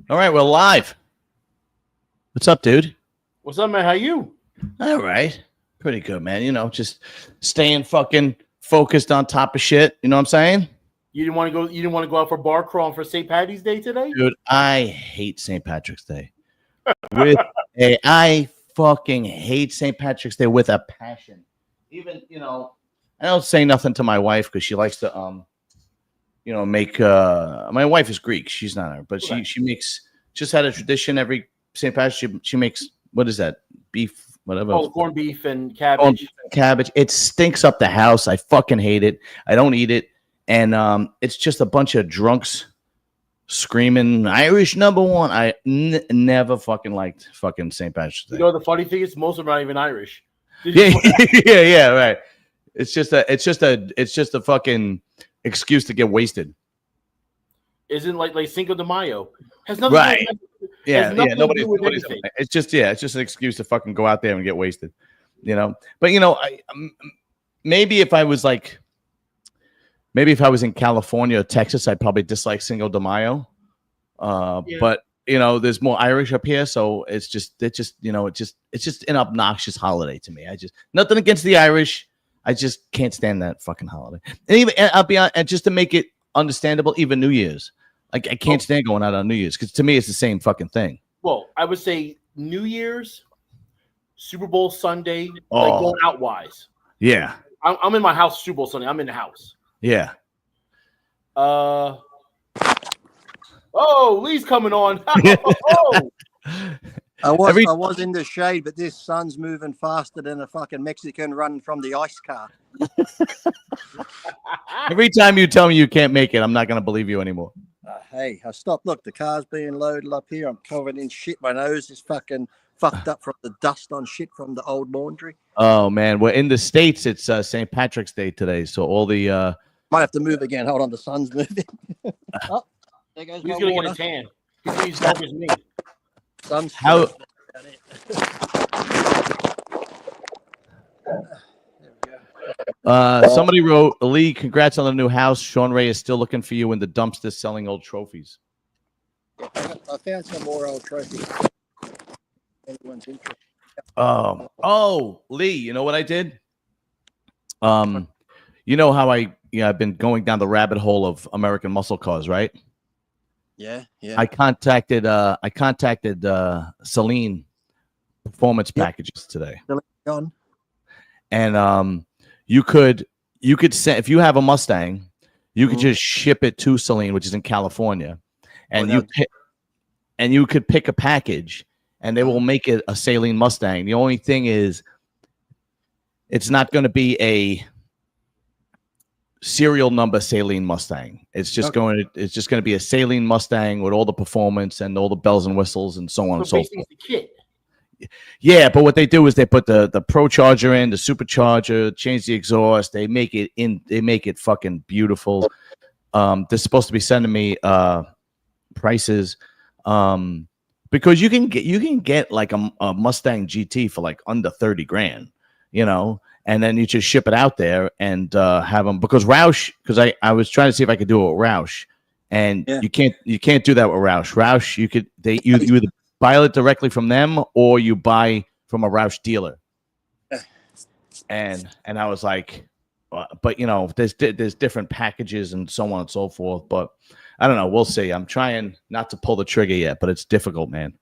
All right, we're live. What's up, dude? What's up, man? How you? All right. Pretty good, man. You know, just staying fucking focused on top of shit. You know what I'm saying? You didn't want to go. You didn't want to go out for bar crawling for St. Patty's Day today, Dude, I hate St. Patrick's Day. I fucking hate St. Patrick's Day with a passion. Even, I don't say nothing to my wife because she likes to make my wife is Greek. She's not, but she makes just had a tradition every St. Patrick's. She makes, what is that? Beef, whatever. Oh, corned beef and cabbage. Cabbage. It stinks up the house. I fucking hate it. I don't eat it. And it's just a bunch of drunks screaming Irish number one. I never fucking liked fucking St. Patrick's Day. You know the funny thing is, most of them are not even Irish. Yeah, right. It's just a fucking excuse to get wasted. Isn't like Cinco de Mayo has nothing. Right. Yeah. Nobody's it's just an excuse to fucking go out there and get wasted. But maybe if I was in California or Texas, I'd probably dislike Cinco de Mayo. But there's more Irish up here, so it's just an obnoxious holiday to me. Nothing against the Irish. I just can't stand that fucking holiday. And I'll be honest, and just to make it understandable, even New Year's. I can't stand going out on New Year's because to me it's the same fucking thing. Well, I would say New Year's, Super Bowl Sunday, like going out wise. Yeah. I'm in my house Super Bowl Sunday. I'm in the house. Yeah. Oh, Lee's coming on. I was in the shade, but this sun's moving faster than a fucking Mexican running from the ice car. Every time you tell me you can't make it, I'm not going to believe you anymore. Hey, I stopped. Look, the car's being loaded up here. I'm covered in shit. My nose is fucking fucked up from the dust on shit from the old laundry. Oh, man. Well, in the States, it's St. Patrick's Day today. So all the... Might have to move again. Hold on, the sun's moving. Oh, there goes He's my going to water. get a tan. He's help as me. Sun's How... Somebody wrote, Lee, congrats on the new house. Sean Ray is still looking for you in the dumpster selling old trophies. I found some more old trophies. Anyone's interested. Oh, Lee, you know what I did? You know how I've been going down the rabbit hole of American muscle cars, right? Yeah. I contacted Celine Performance Packages today. And you could send, if you have a Mustang, you could just ship it to Celine, which is in California, and you could pick a package, and they will make it a Saline Mustang. The only thing is, it's not going to be a serial number Saline Mustang. It's just going to be a Saline Mustang with all the performance and all the bells and whistles and so on and so forth. The kit. Yeah, but what they do is they put the Pro Charger in, the Supercharger, change the exhaust. They make it fucking beautiful. They're supposed to be sending me prices because you can get like a Mustang GT for like under 30 grand, and then you just ship it out there and have them, because Roush, because I was trying to see if I could do it with Roush, and you can't do that with Roush. Roush, you either buy it directly from them or you buy from a Roush dealer. And I was like, but there's different packages and so on and so forth. But I don't know. We'll see. I'm trying not to pull the trigger yet, but it's difficult, man.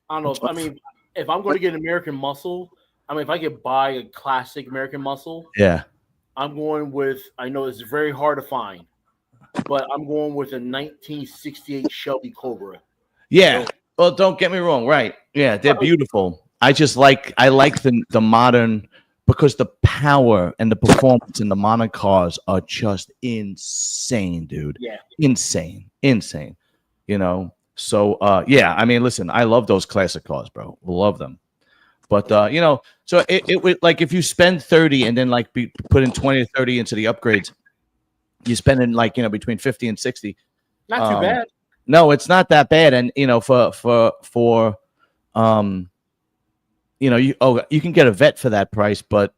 I don't know. If I'm going to get an American Muscle, if I could buy a classic American Muscle, I'm going with, I know it's very hard to find, but I'm going with a 1968 Shelby Cobra. Yeah. Well, don't get me wrong. Right. Yeah. They're beautiful. I like the modern, because the power and the performance in the modern cars are just insane, dude. Yeah. Insane. So, listen, I love those classic cars, bro. Love them. But, so it would, like, if you spend 30 and then like put in 20 or 30 into the upgrades, you spend in like, between 50 and 60. Not too bad. No, it's not that bad. And, for you can get a vet for that price, but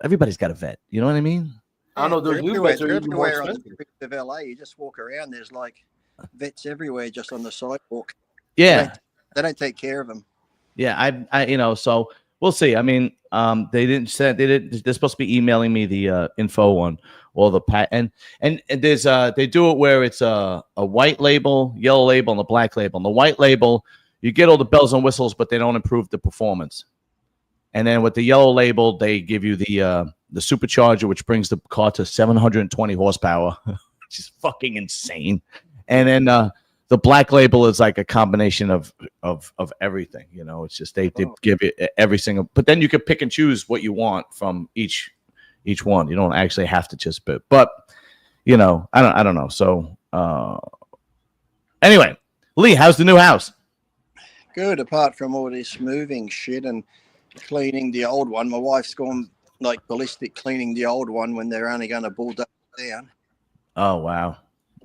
everybody's got a vet. You know what I mean? I don't know. Those new vets are even more everywhere on the expensive. streets of LA. You just walk around, there's like vets everywhere just on the sidewalk. Yeah, they don't take care of them. Yeah, I so we'll see. I mean, they're supposed to be emailing me the info on all the and there's they do it where it's a white label, yellow label, and a black label. And the white label, you get all the bells and whistles, but they don't improve the performance. And then with the yellow label, they give you the supercharger, which brings the car to 720 horsepower, which is fucking insane. And then the black label is like a combination of everything. It's just they give it every single. But then you can pick and choose what you want from each one. You don't actually have to just but I don't know. So anyway, Lee, how's the new house? Good, apart from all this moving shit and cleaning the old one. My wife's gone like ballistic cleaning the old one when they're only going to bulldoze down. Oh, wow.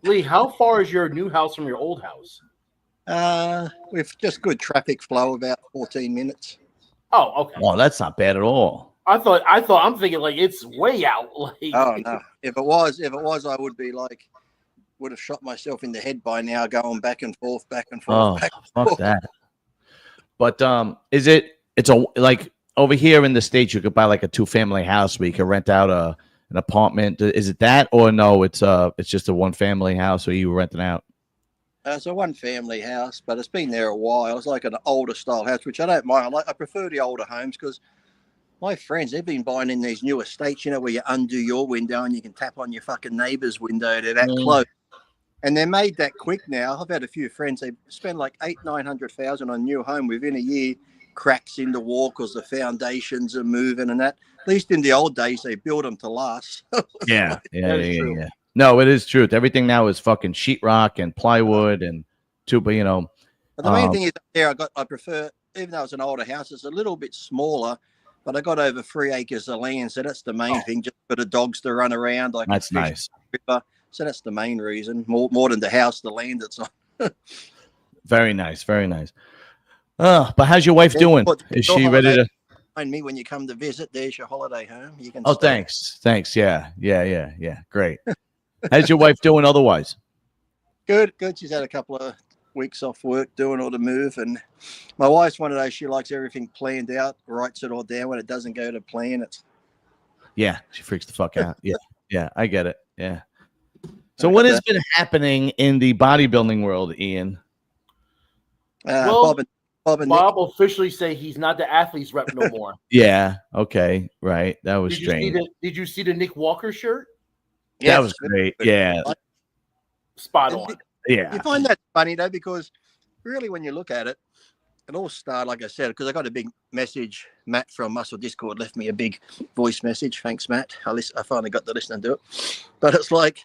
Lee, how far is your new house from your old house? With just good traffic flow, about 14 minutes. Oh, okay. Well, that's not bad at all. I'm thinking like it's way out. Like, oh no. If it was, I would have shot myself in the head by now, going back and forth, back and forth. Oh, back and fuck forth. that. But it's like over here in the States, you could buy like a 2-family house where you can rent out an apartment. Is it that, or no? It's just a 1-family house where you were renting out. It's a 1-family house, but it's been there a while. It's like an older style house, which I don't mind. I prefer the older homes because my friends, they've been buying in these new estates, where you undo your window and you can tap on your fucking neighbor's window. They're that close. And they're made that quick now. I've had a few friends, they spend like $800,000-900,000 on a new home. Within a year, cracks in the wall because the foundations are moving and that. At least in the old days, they built them to last. Yeah. No, it is truth. Everything now is fucking sheetrock and plywood and tuba, But the main thing is there, I prefer, even though it's an older house, it's a little bit smaller, but I got over 3 acres of land. So that's the main thing, just for the dogs to run around. That's nice. River. So that's the main reason, more than the house, the land that's on. Very nice, very nice. But how's your wife doing? Is she ready to find me when you come to visit? There's your holiday home. You can. Oh, stay. Thanks. Yeah. Great. How's your wife doing otherwise? Good. She's had a couple of weeks off work doing all the move, and my wife's one of those. She likes everything planned out, writes it all down. When it doesn't go to plan, she freaks the fuck out. Yeah, I get it. Yeah. So what has been happening in the bodybuilding world, Ian? Bob and Nick officially say he's not the athlete's rep no more. Yeah. Okay. Right. That was strange. Did you see the Nick Walker shirt? Yes, that was great. Yeah. Spot on. Yeah. You find that funny though, because really, when you look at it, it all started, like I said, because I got a big message. Matt from Muscle Discord left me a big voice message. Thanks, Matt. I finally got to listen and do it. But it's like,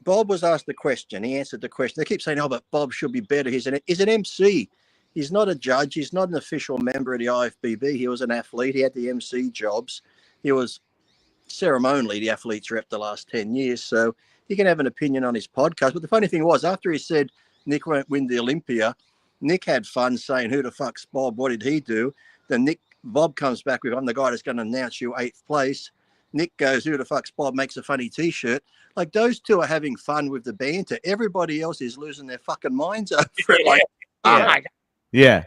Bob was asked the question. He answered the question. They keep saying, but Bob should be better. He's an MC. He's not a judge. He's not an official member of the IFBB. He was an athlete. He had the MC jobs. He was ceremonially the athlete's rep the last 10 years. So he can have an opinion on his podcast. But the funny thing was, after he said Nick won't win the Olympia, Nick had fun saying, who the fuck's Bob? What did he do? Then Bob comes back with, I'm the guy that's going to announce you 8th place. Nick goes, who the fuck's Bob? Makes a funny T-shirt. Like, those two are having fun with the banter. Everybody else is losing their fucking minds over it. Like, yeah.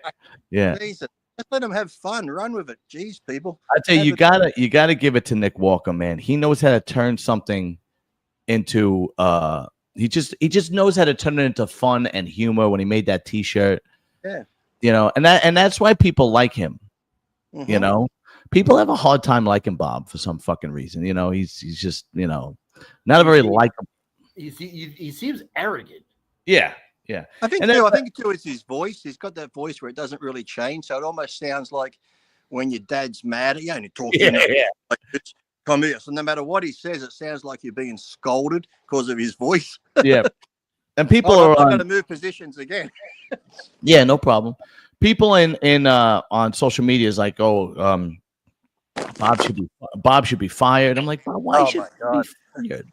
Jesus. Just let them have fun. Run with it. Jeez, people. I tell you, you gotta give it to Nick Walker, man. He knows how to turn something into he just knows how to turn it into fun and humor when he made that T-shirt. Yeah. And that's why people like him. Mm-hmm. People have a hard time liking Bob for some fucking reason. He's just, not a very likable. He seems arrogant. Yeah. I think too it's his voice. He's got that voice where it doesn't really change. So it almost sounds like when your dad's mad at you and you're talking. Like, come here. So no matter what he says, it sounds like you're being scolded because of his voice. Yeah. And people are going to move positions again. Yeah, no problem. People in on social media is like, Bob should be fired. I'm like, why should he be fired?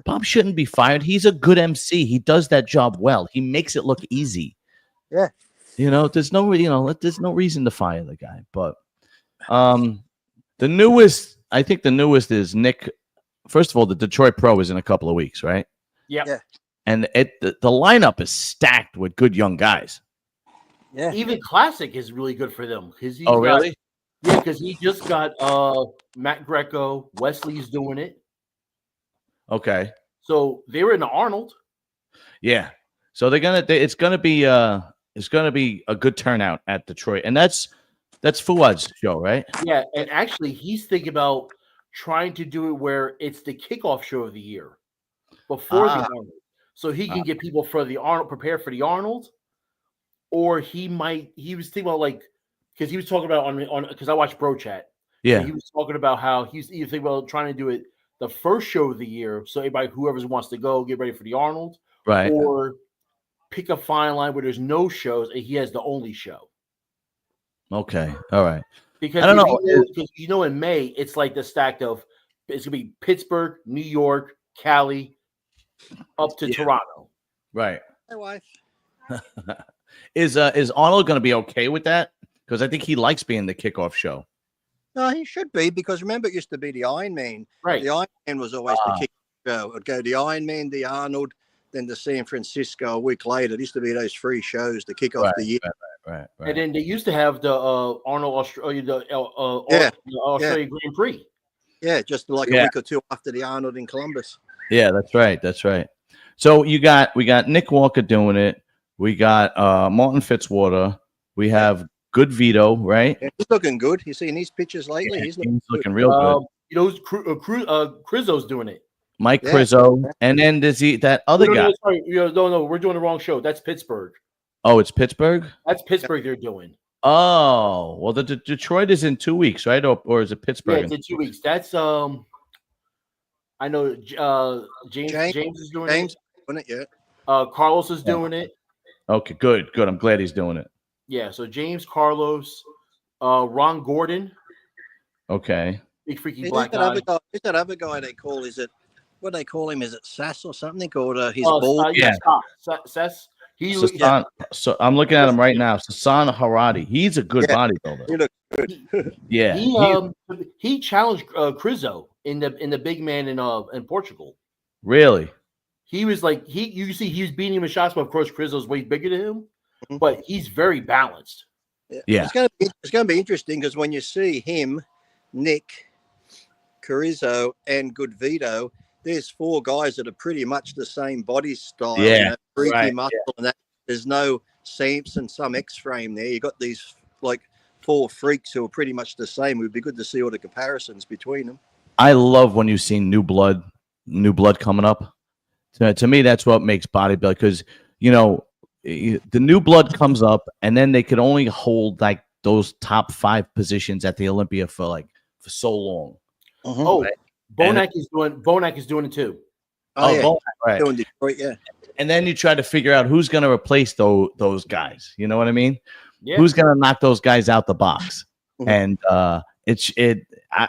Bob shouldn't be fired. He's a good MC. He does that job well. He makes it look easy. Yeah. There's no reason to fire the guy. But the newest is Nick. First of all, the Detroit Pro is in a couple of weeks, right? Yeah. And the lineup is stacked with good young guys. Yeah. Even Classic is really good for them because really? Yeah, because he just got Matt Greco. Wesley's doing it. Okay. So they were in the Arnold. Yeah. So it's gonna be a good turnout at Detroit, and that's Fuad's show, right? Yeah, and actually he's thinking about trying to do it where it's the kickoff show of the year before the Arnold, so he can get people for the Arnold prepared for the Arnold, or he was thinking about like because he was talking about on because I watched Bro Chat. Yeah. So he was talking about how he's either thinking about trying to do it the first show of the year, so everybody whoever wants to go get ready for the Arnold, right, or pick a fine line where there's no shows and he has the only show. Okay, all right. Because I don't know, in May it's like the stack of it's gonna be Pittsburgh, New York, Cali, up to Toronto. Right. My wife. Is Arnold going to be okay with that? Because I think he likes being the kickoff show. No, he should be, because remember it used to be the Iron Man. Right. The Iron Man was always the kickoff show. It'd go the Iron Man, the Arnold, then the San Francisco a week later. It used to be those 3 shows to kick off the year. Right. And then they used to have the Arnold Australia, the Australia Grand Prix. Yeah, just like a week or 2 after the Arnold in Columbus. Yeah, that's right. So we got Nick Walker doing it. We got Martin Fitzwater. We have Good Vito, right? Yeah, he's looking good. You seen these pictures lately? Yeah, he's looking real good. Crizzo's doing it. Mike Crizzo, and then there's that other guy. No, we're doing the wrong show. That's Pittsburgh. Oh, it's Pittsburgh. That's Pittsburgh. They're doing. Oh, well, the Detroit is in 2 weeks, right? Or is it Pittsburgh? Yeah, it's in 2 weeks. That's I know James is doing it. Yeah. Carlos is doing it. Okay, good. I'm glad he's doing it. Yeah, so James, Carlos, Ron Gordon. Okay. Big freaky black guy. Is that other guy they call? Is it what they call him? Is it Sass or something? Or his ball? Sass. So I'm looking at him right now. Sasan Haradi. He's a good bodybuilder. He looks good. Yeah. He challenged Crizzo in the big man in Portugal. Really? He was like you can see he was beating him in shots, but of course Crizzo's way bigger than him. But he's very balanced. Yeah. It's gonna be interesting because when you see him, Nick, Carrizo, and Good Vito, there's 4 guys that are pretty much the same body style. Yeah. Freaky muscle and that. There's no Samson, some X-frame there. You got these like 4 freaks who are pretty much the same. It would be good to see all the comparisons between them. I love when you see new blood coming up. To me, that's what makes bodybuilding, because the new blood comes up, and then they could only hold like those top 5 positions at the Olympia for so long. Oh, right? Bonac is doing it too. Oh, yeah. Bonac, right. Doing Detroit, yeah. And then you try to figure out who's going to replace those guys. You know what I mean? Yeah. Who's going to knock those guys out the box? And I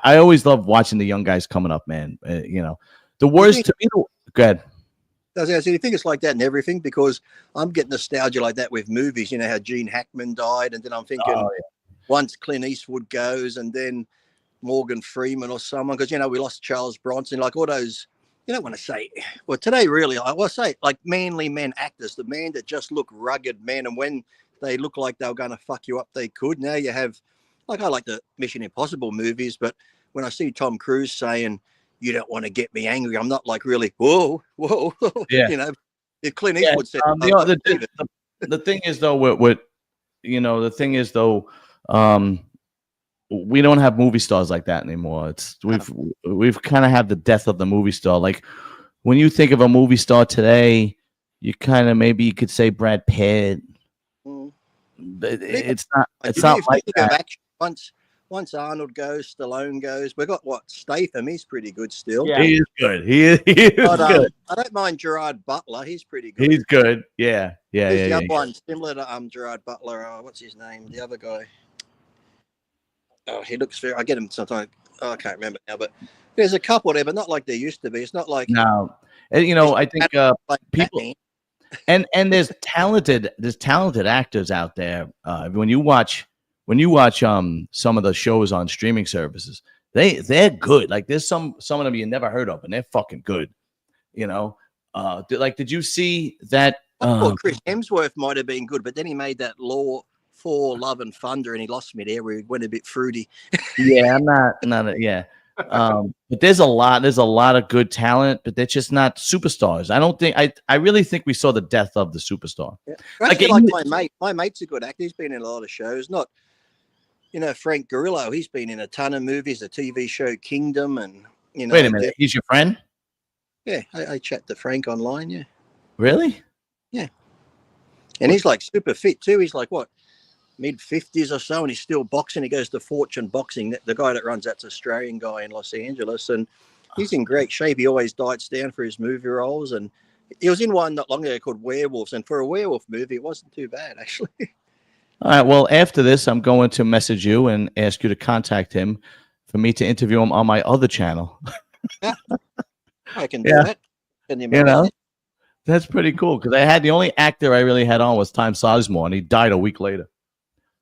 always love watching the young guys coming up, man. The worst to me. Go ahead. I think it's like that in everything, because I'm getting nostalgia like that with movies. You know how Gene Hackman died, and then I'm thinking once Clint Eastwood goes, and then Morgan Freeman or someone, because we lost Charles Bronson, like all those. You don't want to say, well, today really, I will say like manly men actors, the man that just look rugged men, and when they look like they were going to fuck you up, they could. Now you have, like, I like the Mission Impossible movies, but when I see Tom Cruise saying, "You don't want to get me angry," I'm not like really, whoa. Yeah. If Clint Eastwood said, the thing is though, we don't have movie stars like that anymore. We've kind of had the death of the movie star. Like when you think of a movie star today, you kind of maybe you could say Brad Pitt. It's not like that. Once Arnold goes, Stallone goes. We've got Statham. He's pretty good still. Yeah, he is good. He is good. I don't mind Gerard Butler. He's pretty good. He's good. Yeah. The other one similar to Gerard Butler. What's his name? The other guy. Oh, he looks fair. I get him sometimes. I can't remember now, but there's a couple there, but not like there used to be. It's not like no. I think people and there's talented actors out there. When you watch some of the shows on streaming services, they're good. Like there's some of them you never heard of, and they're fucking good. Did you see that? Chris Hemsworth might have been good, but then he made that Law Thor: Love and Thunder, and he lost me there where he went a bit fruity. Yeah, I'm not. Yeah. But there's a lot of good talent, but they're just not superstars. I really think we saw the death of the superstar. Yeah. Like my mate's a good actor. He's been in a lot of shows. Not, Frank Grillo. He's been in a ton of movies. The TV show Kingdom, and Wait a minute, he's your friend? Yeah, I chat to Frank online. Yeah. Really? Yeah. And he's like super fit too. He's like what, mid-50s or so, and he's still boxing. He goes to Fortune Boxing. The guy that runs that's an Australian guy in Los Angeles, and he's in great shape. He always diets down for his movie roles, and he was in one not long ago called Werewolves, and for a werewolf movie, it wasn't too bad actually. All right. Well, after this, I'm going to message you and ask you to contact him for me to interview him on my other channel. Yeah, I can do that. That's pretty cool because the only actor I really had on was Time Sizemore, and he died a week later.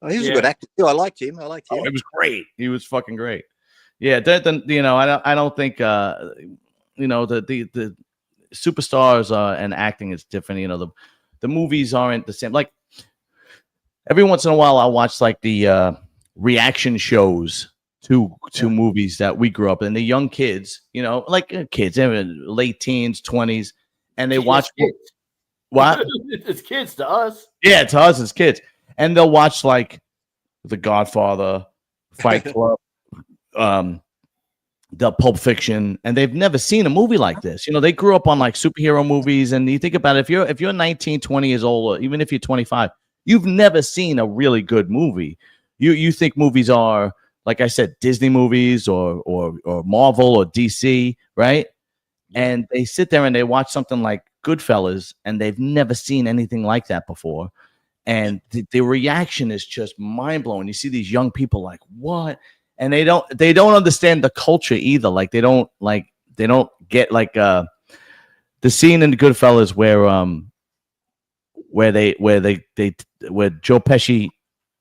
Oh, he was a good actor too. I liked him. Oh, it was great. He was fucking great. Yeah. I don't think the superstars and acting is different. The movies aren't the same. Like every once in a while, I watch like the reaction shows to movies that we grew up in. The young kids, kids, late teens, 20s, and they watch what? It's kids to us. Yeah, to us, it's kids. And they'll watch like The Godfather, Fight Club, the Pulp Fiction, and they've never seen a movie like this. They grew up on like superhero movies, and you think about it, if you're 19, 20 years old, or even if you're 25, you've never seen a really good movie. You think movies are, like I said, Disney movies or Marvel or DC, right? And they sit there and they watch something like Goodfellas, and they've never seen anything like that before. And the reaction is just mind blowing. You see these young people like, what? And they don't understand the culture either. Like they don't get like the scene in the Goodfellas where Joe Pesci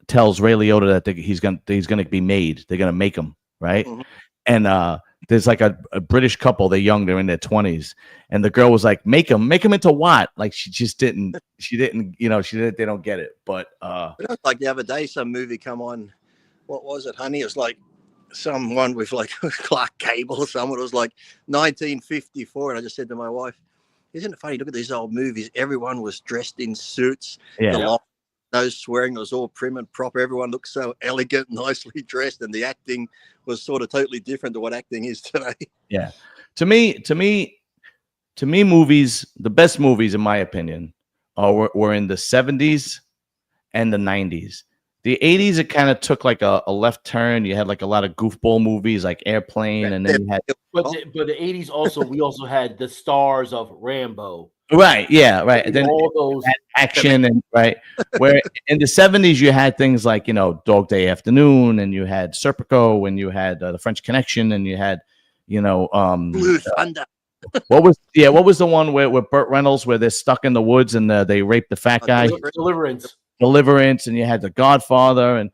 tells Ray Liotta that he's gonna be made. They're gonna make him, right? Mm-hmm. And there's like a British couple. They're young. They're in their 20s. And the girl was like, make him into what? Like she didn't, they don't get it. But like the other day, some movie come on. What was it, honey? It was like someone with like Clark Gable or someone. It was like 1954. And I just said to my wife, isn't it funny? Look at these old movies. Everyone was dressed in suits. Yeah. No swearing. It was all prim and proper. Everyone looked so elegant, nicely dressed, and the acting was sort of totally different to what acting is today. Yeah. To me, movies, the best movies, in my opinion, were in the 70s and the 90s. The 80s, it kind of took like a left turn. You had like a lot of goofball movies like Airplane, and then you had. But the 80s also, we also had the stars of Rambo. Right. Yeah. Right. And then all those action and right. Where in the 70s you had things like Dog Day Afternoon, and you had Serpico, and you had the French Connection, and you had Blue Thunder. What was the one where Burt Reynolds, where they're stuck in the woods and they rape the fat guy? Deliverance, and you had The Godfather, and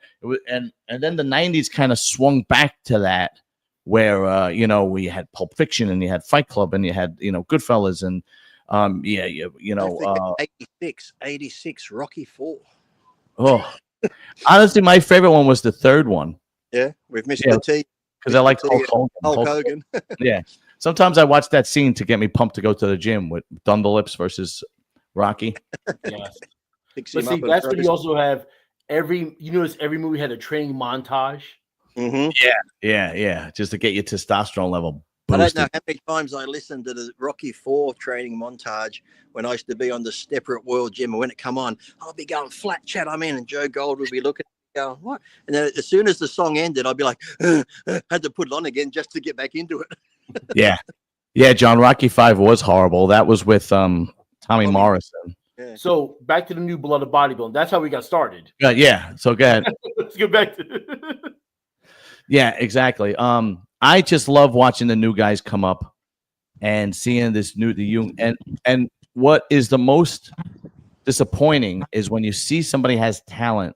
then the 90s kind of swung back to that, where we had Pulp Fiction, and you had Fight Club, and you had Goodfellas, and 86 Rocky 4. Oh, honestly, my favorite one was the third one. Yeah, with Mr. T, because I like Hulk Hogan. Yeah, sometimes I watch that scene to get me pumped to go to the gym with Thunderlips versus Rocky. Yeah. But see, that's when you also have every movie had a training montage. Mm-hmm. Yeah, just to get your testosterone level boosted. I don't know how many times I listened to the Rocky 4 training montage when I used to be on the Separate World Gym, and when it come on, I'll be going flat chat, I'm in, and Joe Gold would be looking going, what? And then as soon as the song ended, I'd be like, had to put it on again just to get back into it. Yeah, John, Rocky 5 was horrible. That was with Tommy Morrison. Yeah. So back to the New Blood of Bodybuilding. That's how we got started. Yeah. So go ahead. Let's get back to. Yeah, exactly. I just love watching the new guys come up and seeing this and what is the most disappointing is when you see somebody has talent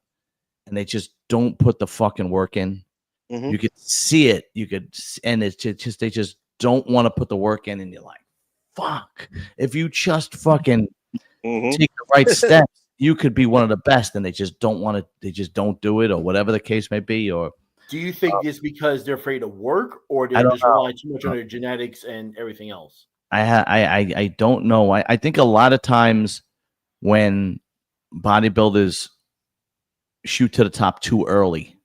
and they just don't put the fucking work in. Mm-hmm. You could see it. And it's just they just don't want to put the work in, and you're like, fuck. If you just fucking take the right steps, you could be one of the best, and they just don't want to. They just don't do it, or whatever the case may be. Or do you think it's because they're afraid of work, or I they're don't just know. relying too much on their genetics and everything else? I don't know. I think a lot of times when bodybuilders shoot to the top too early,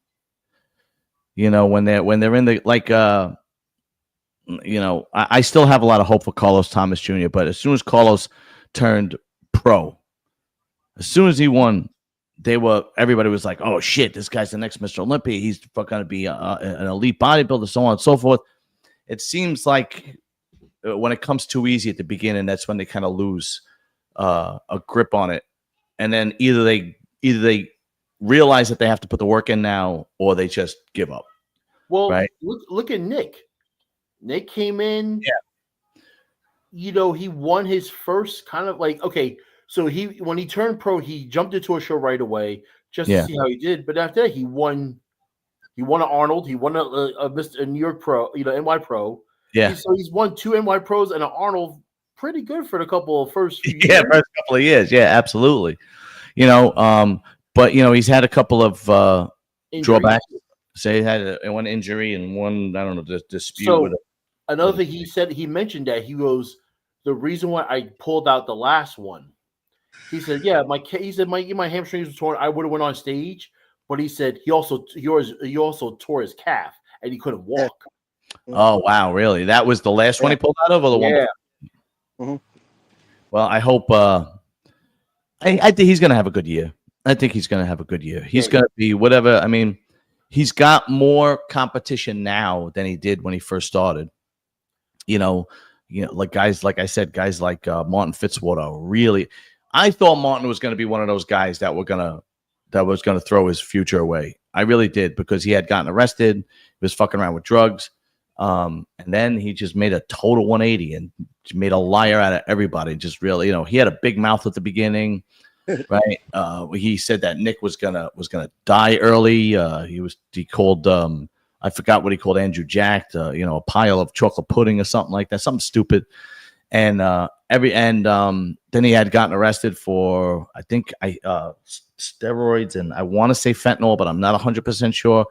when they're in the like I still have a lot of hope for Carlos Thomas Jr., but as soon as Carlos turned pro, as soon as he won, everybody was like, oh shit, this guy's the next Mr. Olympia. He's going to be an elite bodybuilder, so on and so forth. It seems like when it comes too easy at the beginning, that's when they kind of lose a grip on it. And then either they realize that they have to put the work in now, or they just give up. Well, right? Look at Nick. Nick came in. Yeah. He won his first kind of like, okay, so when he turned pro, he jumped into a show right away just to see how he did. But after that, he won an Arnold. He won a New York Pro, NY Pro. Yeah. So he's won 2 NY Pros and an Arnold. Pretty good for the first few years. Yeah, first couple of years. Yeah, absolutely. But he's had a couple of drawbacks. Say he had one injury and one, I don't know, dispute. So with another thing he mentioned that he goes, the reason why I pulled out the last one, he said, yeah, my hamstrings were torn. I would have went on stage, but he said he also tore his calf and he couldn't walk. Oh wow, really? That was the last one he pulled out of, or the one? Mm-hmm. Well, I hope. I think he's going to have a good year. I think he's going to have a good year. He's going to be whatever. I mean, he's got more competition now than he did when he first started. Like guys, like I said, guys like Martin Fitzwater. Really, I thought Martin was going to be one of those guys that was going to throw his future away. I really did, because he had gotten arrested. He was fucking around with drugs. And then he just made a total 180 and made a liar out of everybody. Just really, he had a big mouth at the beginning, right? He said that Nick was gonna die early. He called I forgot what he called Andrew Jack, a pile of chocolate pudding or something like that, something stupid. And then he had gotten arrested for, I think, steroids, and I want to say fentanyl, but I'm not 100% sure.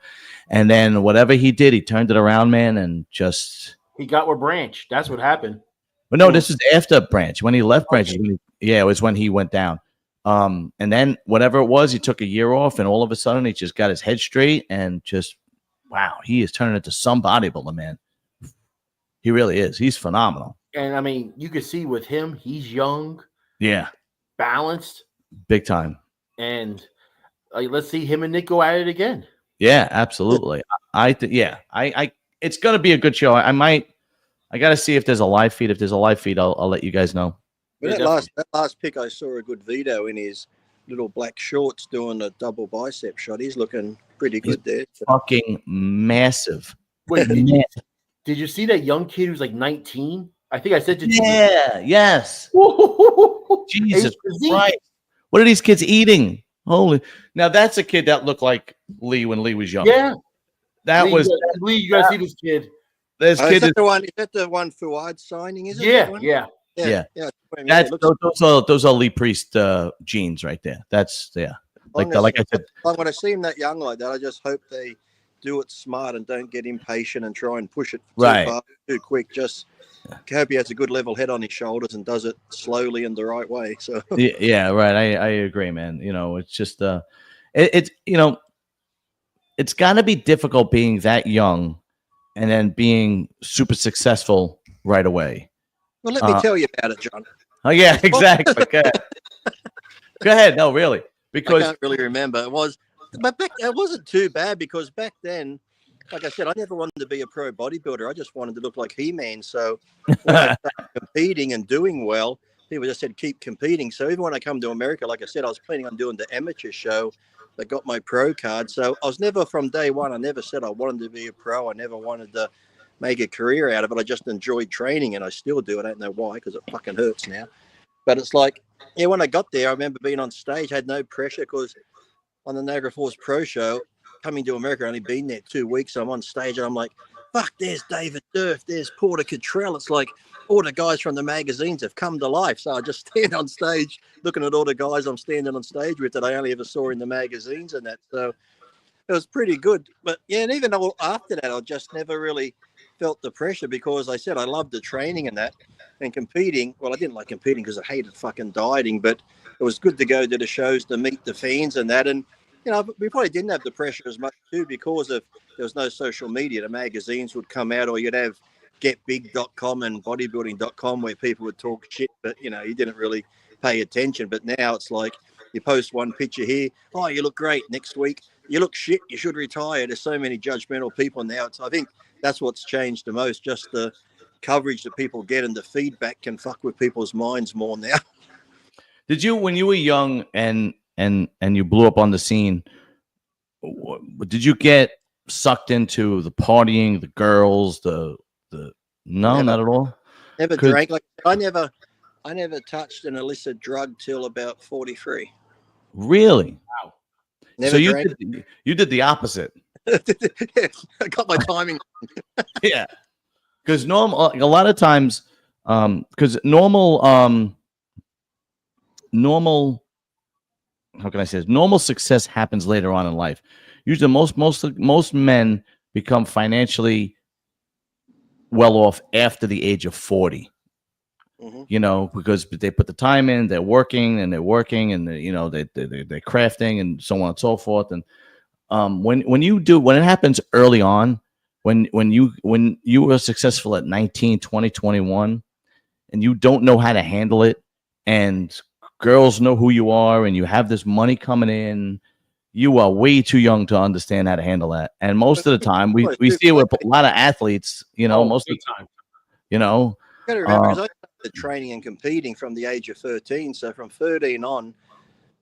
And then whatever he did, he turned it around, man, and just he got with Branch. That's what happened. But no, this is after Branch. When he left Branch, it was when he went down. And then whatever it was, he took a year off, and all of a sudden he just got his head straight, and just wow, he is turning into some bodybuilder, man. He really is. He's phenomenal. And I mean, you can see with him, he's young, balanced, big time. And let's see him and Nick go at it again. Yeah, absolutely. It's gonna be a good show. I got to see if there's a live feed. If there's a live feed, I'll let you guys know. But that last pick, I saw a good video in his little black shorts doing a double bicep shot. He's looking pretty good there. Fucking massive. Wait, did you see that young kid who's like 19? I think I said to you. Yes. Jesus Christ. What are these kids eating? Holy. Now that's a kid that looked like Lee when Lee was young. Yeah. Lee, you gotta see this kid. This kid is that the one Fuad signing, is it? Yeah. Those are Lee Priest genes right there. That's like I said. When I see him that young like that, I just hope they do it smart and don't get impatient and try and push it too quick. Just hope he has a good level head on his shoulders and does it slowly in the right way. So yeah, right. I agree, man. It's just it's got to be difficult being that young and then being super successful right away. Well, let me tell you about it, John. Oh yeah, exactly. Go ahead. No, really, because I can't really remember. But it wasn't too bad, because back then, like I said, I never wanted to be a pro bodybuilder. I just wanted to look like He-Man. So when I started competing and doing well, people just said, keep competing. So even when I come to America, like I said, I was planning on doing the amateur show that got my pro card. So I was never, from day one, I never said I wanted to be a pro. I never wanted to make a career out of it. I just enjoyed training, and I still do. I don't know why, because it fucking hurts now. But it's like, when I got there, I remember being on stage, I had no pressure, because on the Niagara Falls Pro Show, coming to America, I've only been there 2 weeks. So I'm on stage and I'm like, fuck, there's David Durf, there's Porter Cottrell. It's like all the guys from the magazines have come to life. So I just stand on stage looking at all the guys I'm standing on stage with that I only ever saw in the magazines and that. So it was pretty good. But yeah, and even though after that, I just never really felt the pressure because I said I loved the training and that and competing. Well, I didn't like competing because I hated fucking dieting, but it was good to go to the shows to meet the fans and that. And, you know, we probably didn't have the pressure as much too because of there was no social media. The magazines would come out or you'd have getbig.com and bodybuilding.com where people would talk shit, but, you know, you didn't really pay attention. But now it's like you post one picture here. Oh, you look great. Next week, you look shit. You should retire. There's so many judgmental people now. I think that's what's changed the most. Just the coverage that people get and the feedback can fuck with people's minds more now. Did you, when you were young and you blew up on the scene, did you get sucked into the partying, the girls, the no, never, not at all? Never drank. Like I never touched an illicit drug till about 43. Really? Wow. Never so you did the opposite. I got my timing. Yeah. Because normal, a lot of times, because normal, how can I say this? Normal success happens later on in life. Usually, most men become financially well off after the age of 40. Mm-hmm. You know, because they put the time in, they're working, and they're crafting, and so on and so forth. And when it happens early on, when you are successful at 19, 20, 21, and you don't know how to handle it, and girls know who you are, and you have this money coming in, you are way too young to understand how to handle that. And most of the time, we see it with a lot of athletes. You know, most of the time, you know. You got to remember, because I started training and competing from the age of 13. So from 13 on,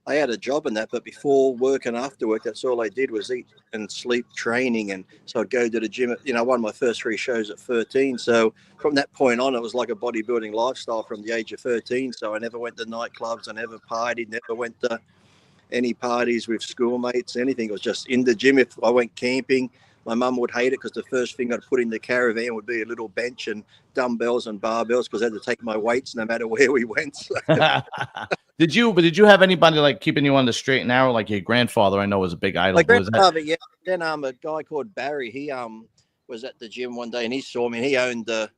I had a job in that. But before work and after work, that's all I did was eat and sleep training. And so I'd go to the gym. I won my first 3 shows at 13. So from that point on, it was like a bodybuilding lifestyle from the age of 13. So I never went to nightclubs. I never partied, never went to any parties with schoolmates, anything. It was just in the gym. If I went camping, my mum would hate it because the first thing I'd put in the caravan would be a little bench and dumbbells and barbells because I had to take my weights no matter where we went. So. Did you have anybody like keeping you on the straight and narrow? Like your grandfather, I know, was a big idol. My grandfather, yeah. Then a guy called Barry, he was at the gym one day and he saw me and he owned the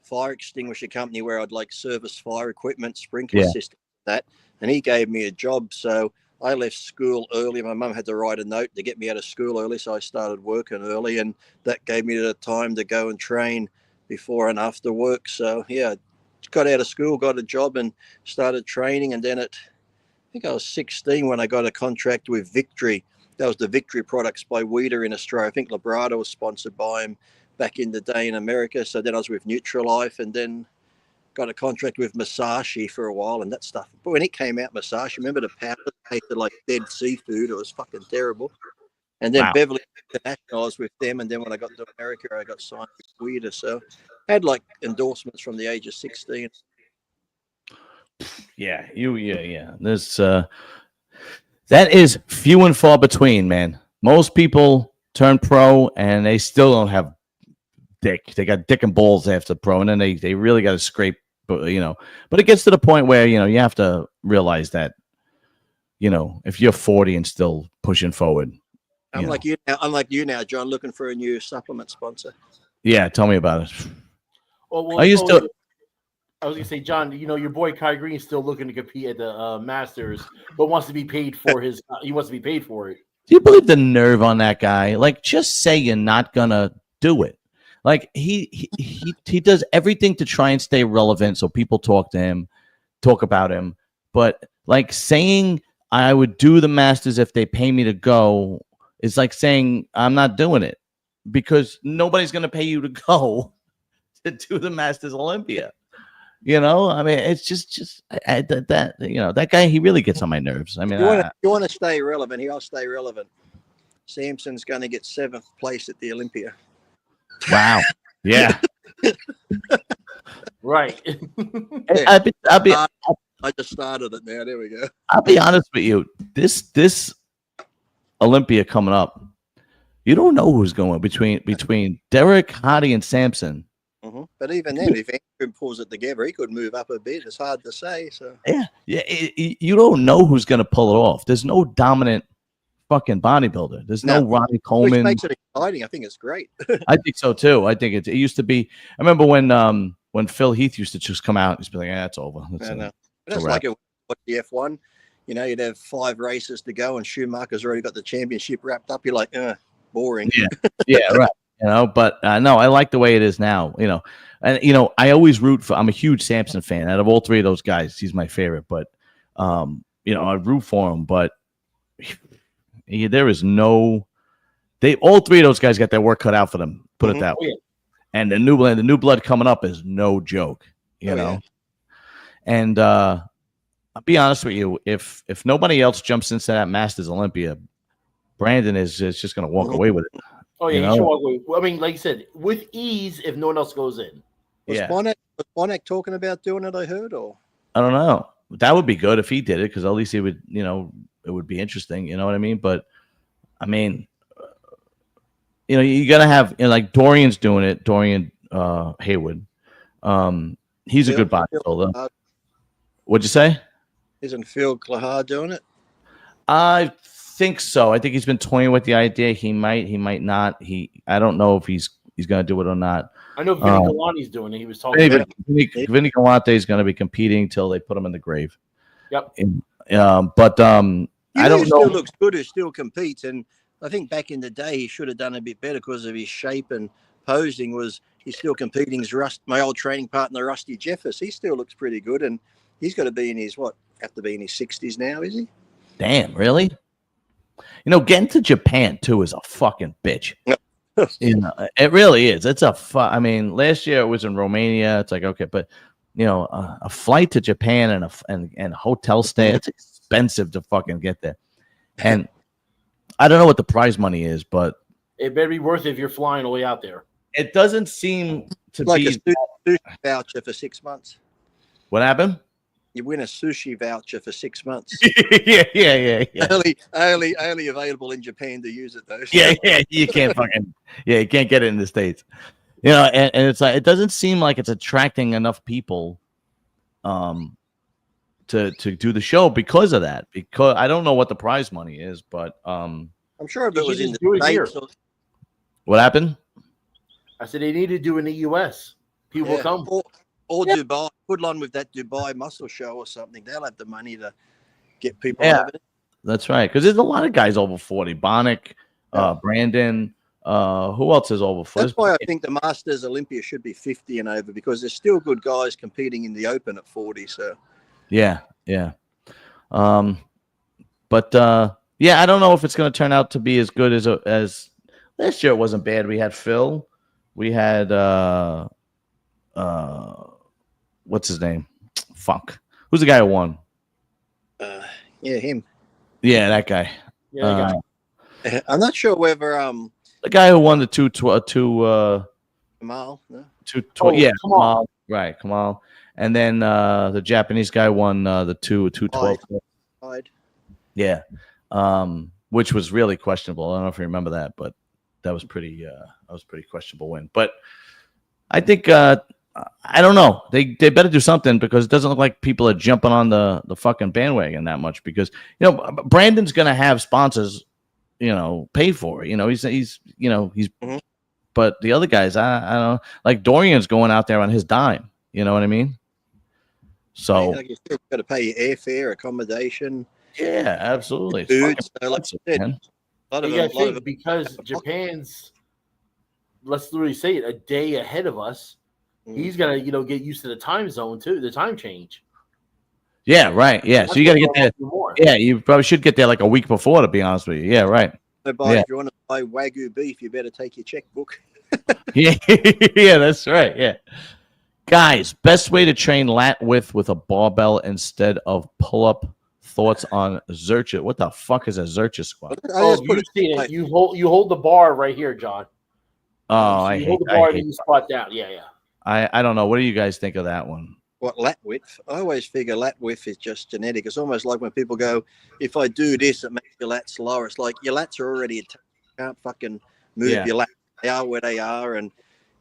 fire extinguisher company where I'd like service fire equipment, sprinkler system, that, and he gave me a job. So I left school early. My mum had to write a note to get me out of school early, so I started working early, and that gave me the time to go and train before and after work. So, yeah, got out of school, got a job, and started training. And then I think I was 16 when I got a contract with Victory. That was the Victory products by Weider in Australia. I think Labrada was sponsored by him back in the day in America. So then I was with Nutrilife, and then got a contract with Masashi for a while and that stuff. But when it came out, Masashi, remember the powder tasted like dead seafood. It was fucking terrible. And then Beverly International, I was with them. And then when I got to America, I got signed with Weider. So I had like endorsements from the age of 16. Yeah. There's that is few and far between, man. Most people turn pro and they still don't have dick. They got dick and balls after pro, and then they really got to scrape. But it gets to the point where you have to realize that if you're 40 and still pushing forward. I'm like you now, John, looking for a new supplement sponsor. Yeah, tell me about it. Well, I was gonna say, John, your boy Kai Green's still looking to compete at the Masters, but wants to be paid for he wants to be paid for it. Do you believe the nerve on that guy? Like, just say you're not gonna do it. Like he does everything to try and stay relevant so people talk about him. But like saying I would do the Masters if they pay me to go is like saying I'm not doing it because nobody's going to pay you to go to do the Masters Olympia. I mean, it's just that guy, he really gets on my nerves. I mean, you want to stay relevant. I'll stay relevant. Samson's going to get 7th place at the Olympia. Wow. Yeah. Right. I just started it now. There we go. I'll be honest with you. This Olympia coming up, You don't know who's going between Derek, Hardy, and Samson. But even then, if Andrew pulls it together, he could move up a bit. It's hard to say. So yeah. You don't know who's going to pull it off. There's no dominant fucking bodybuilder. There's no Ronnie Coleman. Which makes it exciting. I think it's great. I think so too. I think it used to be. I remember when Phil Heath used to just come out and just be like, "It's over." That's like the F1. You know, you'd have 5 races to go, and Schumacher's already got the championship wrapped up. You're like, boring. Yeah, right. You know, but no, I like the way it is now. You know, and I always root for. I'm a huge Samson fan. Out of all 3 of those guys, he's my favorite. But I root for him. But there is no. All 3 of those guys got their work cut out for them. Put it that way. And the new blood coming up is no joke. You know, and I'll be honest with you. If nobody else jumps into that Masters Olympia, Brandon is just going to walk away with it. Oh yeah, he should walk away. I mean, like you said, with ease if no one else goes in. Was Bonek talking about doing it? I heard, or I don't know. That would be good if he did it, because at least he would, it would be interesting. You know what I mean? But I mean, you gotta have like Dorian's doing it. Dorian Haywood. He's a good bodybuilder. What'd you say? Isn't Phil Clahar doing it? I think so. I think he's been toying with the idea. He might not. I don't know if he's going to do it or not. I know Vinny Galani's doing it. He was talking about Vinny Galante is going to be competing till they put him in the grave. Yep. But I don't know. Still looks good. Who still competes, and I think back in the day he should have done a bit better because of his shape and posing. He's still competing? Is my old training partner Rusty Jeffers? He still looks pretty good, and he's got to be in his have to be in his 60s now, is he? Damn, really? Getting to Japan too is a fucking bitch. It really is. It's I mean, last year it was in Romania. It's like, okay, but a flight to Japan and a hotel stay, it's expensive to fucking get there. And I don't know what the prize money is, but it better be worth it if you're flying all the way out there. It doesn't seem to like be a sushi voucher for 6 months. What happened? You win a sushi voucher for 6 months. Yeah. Only available in Japan to use it though. Yeah. You can't you can't get it in the States. And it's like it doesn't seem like it's attracting enough people to do the show because of that. Because I don't know what the prize money is, but I'm sure if it was in the States. What happened? I said they need to do in the US. People will come. Or Dubai, put on with that Dubai muscle show or something. They'll have the money to get people over it. That's right. Because there's a lot of guys over 40. Bonnick, Brandon. Who else is over 40? That's why I think the Masters Olympia should be 50 and over, because there's still good guys competing in the Open at 40. So yeah. But I don't know if it's going to turn out to be as good as last year. It wasn't bad. We had Phil. We had what's his name? Fuck. Who's the guy who won? Him. Yeah, that guy. Yeah, that guy. I'm not sure whether the guy who won the Kamal. No? Kamal. Right, Kamal. And then the Japanese guy won the 212. Yeah. Which was really questionable. I don't know if you remember that, but that was pretty questionable win. But I think I don't know. They better do something, because it doesn't look like people are jumping on the fucking bandwagon that much, because Brandon's gonna have sponsors, pay for it. He's but the other guys, I don't know. Like Dorian's going out there on his dime. You know what I mean? So you still got to pay your airfare, accommodation. Yeah, absolutely. Food. So like I said, because Japan's, let's literally say it, a day ahead of us. He's got to, get used to the time zone too, the time change. Yeah, right. Yeah, so you got to get there. Yeah, you probably should get there like a week before, to be honest with you. Yeah, right. So if you want to buy Wagyu beef, you better take your checkbook. Yeah, that's right. Yeah, guys, best way to train lat width with a barbell instead of pull up. Thoughts on Zercher? What the fuck is a Zercher squat? You hold the bar right here, John. Oh, you hold the bar and you squat down. Yeah. I don't know. What do you guys think of that one? What, lat width? I always figure lat width is just genetic. It's almost like when people go, if I do this, it makes your lats lower. It's like your lats are already, you can't fucking move your lats. They are where they are, and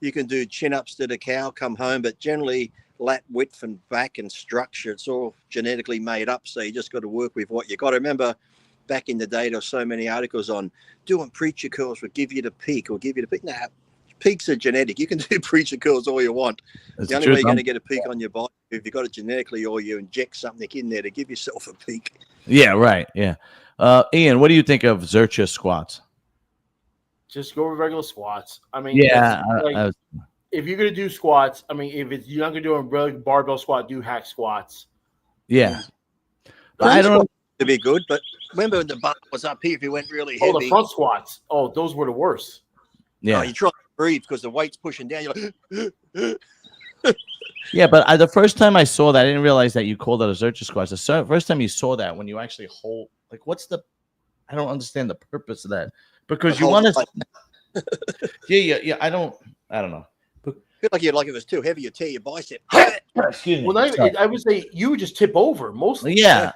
you can do chin-ups to the cow, come home, but generally lat width and back and structure, it's all genetically made up, so you just got to work with what you got. I remember back in the day, there were so many articles on doing preacher curls would give you the peak or give you the peak. Nah, peaks are genetic. You can do preacher curls all you want. The only way you're going to get a peak on your body if you got it genetically, or you inject something in there to give yourself a peak. Yeah, right. Yeah. Ian, what do you think of Zercher squats? Just go with regular squats. I mean, yeah, if you're gonna do squats, I mean, if you're not gonna do a regular barbell squat, do hack squats. Yeah, but I don't to be good. But remember when the butt was up here, if you went really heavy. Oh, the front squats. Oh, those were the worst. Yeah, you try to breathe because the weight's pushing down. You're like, yeah, but the first time I saw that, I didn't realize that you called it a Zercher squats. The first time you saw that, when you actually hold, like, what's the? I don't understand the purpose of that. Because you want to, yeah. I don't know. Feel like if it was too heavy, you tear your bicep. Excuse me. Well, I would say you would just tip over mostly. Yeah,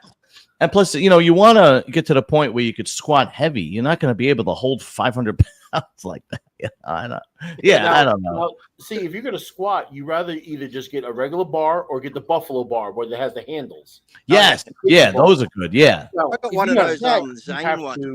and plus, you want to get to the point where you could squat heavy. You're not going to be able to hold 500 pounds like that. Yeah, I know. Yeah, I don't know. Now, see, if you're going to squat, you rather either just get a regular bar or get the buffalo bar where it has the handles. Yes, those are good. Yeah, I got one of those Zane ones.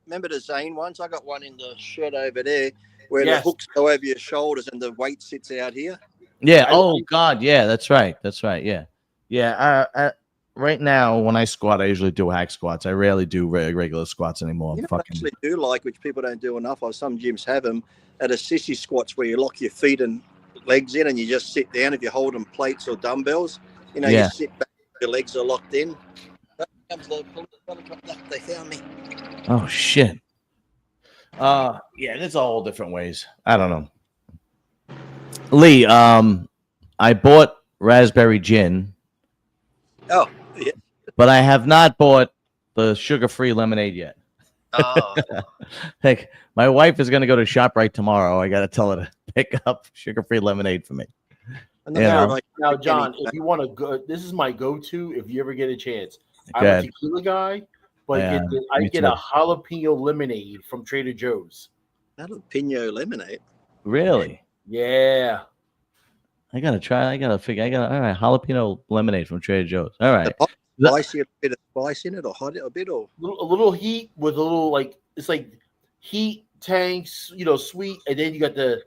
Remember the Zane ones? I got one in the shed over there where the hooks go over your shoulders and the weight sits out here. Yeah. Oh God. Yeah, that's right. Yeah. Yeah. Right now, when I squat, I usually do hack squats. I rarely do regular squats anymore. I actually do like, which people don't do enough of. Some gyms have them at a sissy squats where you lock your feet and legs in and you just sit down. If you're holding plates or dumbbells, you sit back, your legs are locked in. They found me. Oh shit. Yeah, there's all different ways. I don't know. Lee, I bought raspberry gin. Oh, yeah. But I have not bought the sugar-free lemonade yet. Oh. Heck, my wife is going to go to ShopRite tomorrow. I got to tell her to pick up sugar-free lemonade for me. Now, John, if you want to go, this is my go-to if you ever get a chance. I'm a tequila guy, but I get a jalapeno lemonade from Trader Joe's. Jalapeno lemonade? Really? Yeah. I gotta try. I gotta figure. All right, jalapeno lemonade from Trader Joe's. All right. Spicy, a bit of spice in it, or hot a bit, or a little heat with a little it's like heat, tanks, sweet, and then you got the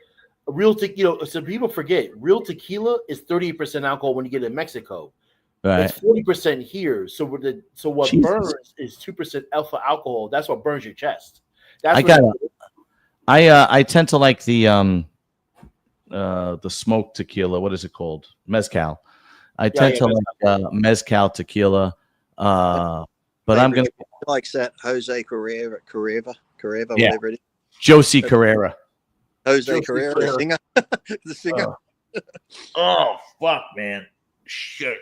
real tequila. Some people forget real tequila is 38% alcohol when you get it in Mexico. Right. It's 40% here. So what burns is 2% alpha alcohol. That's what burns your chest. I tend to like the smoked tequila. What is it called? Mezcal. I tend to like mezcal tequila. But I'm gonna likes that Jose Carrera, whatever it is. Josie Carrera. Jose Carrera, the singer. The singer. Oh fuck, man. Shit.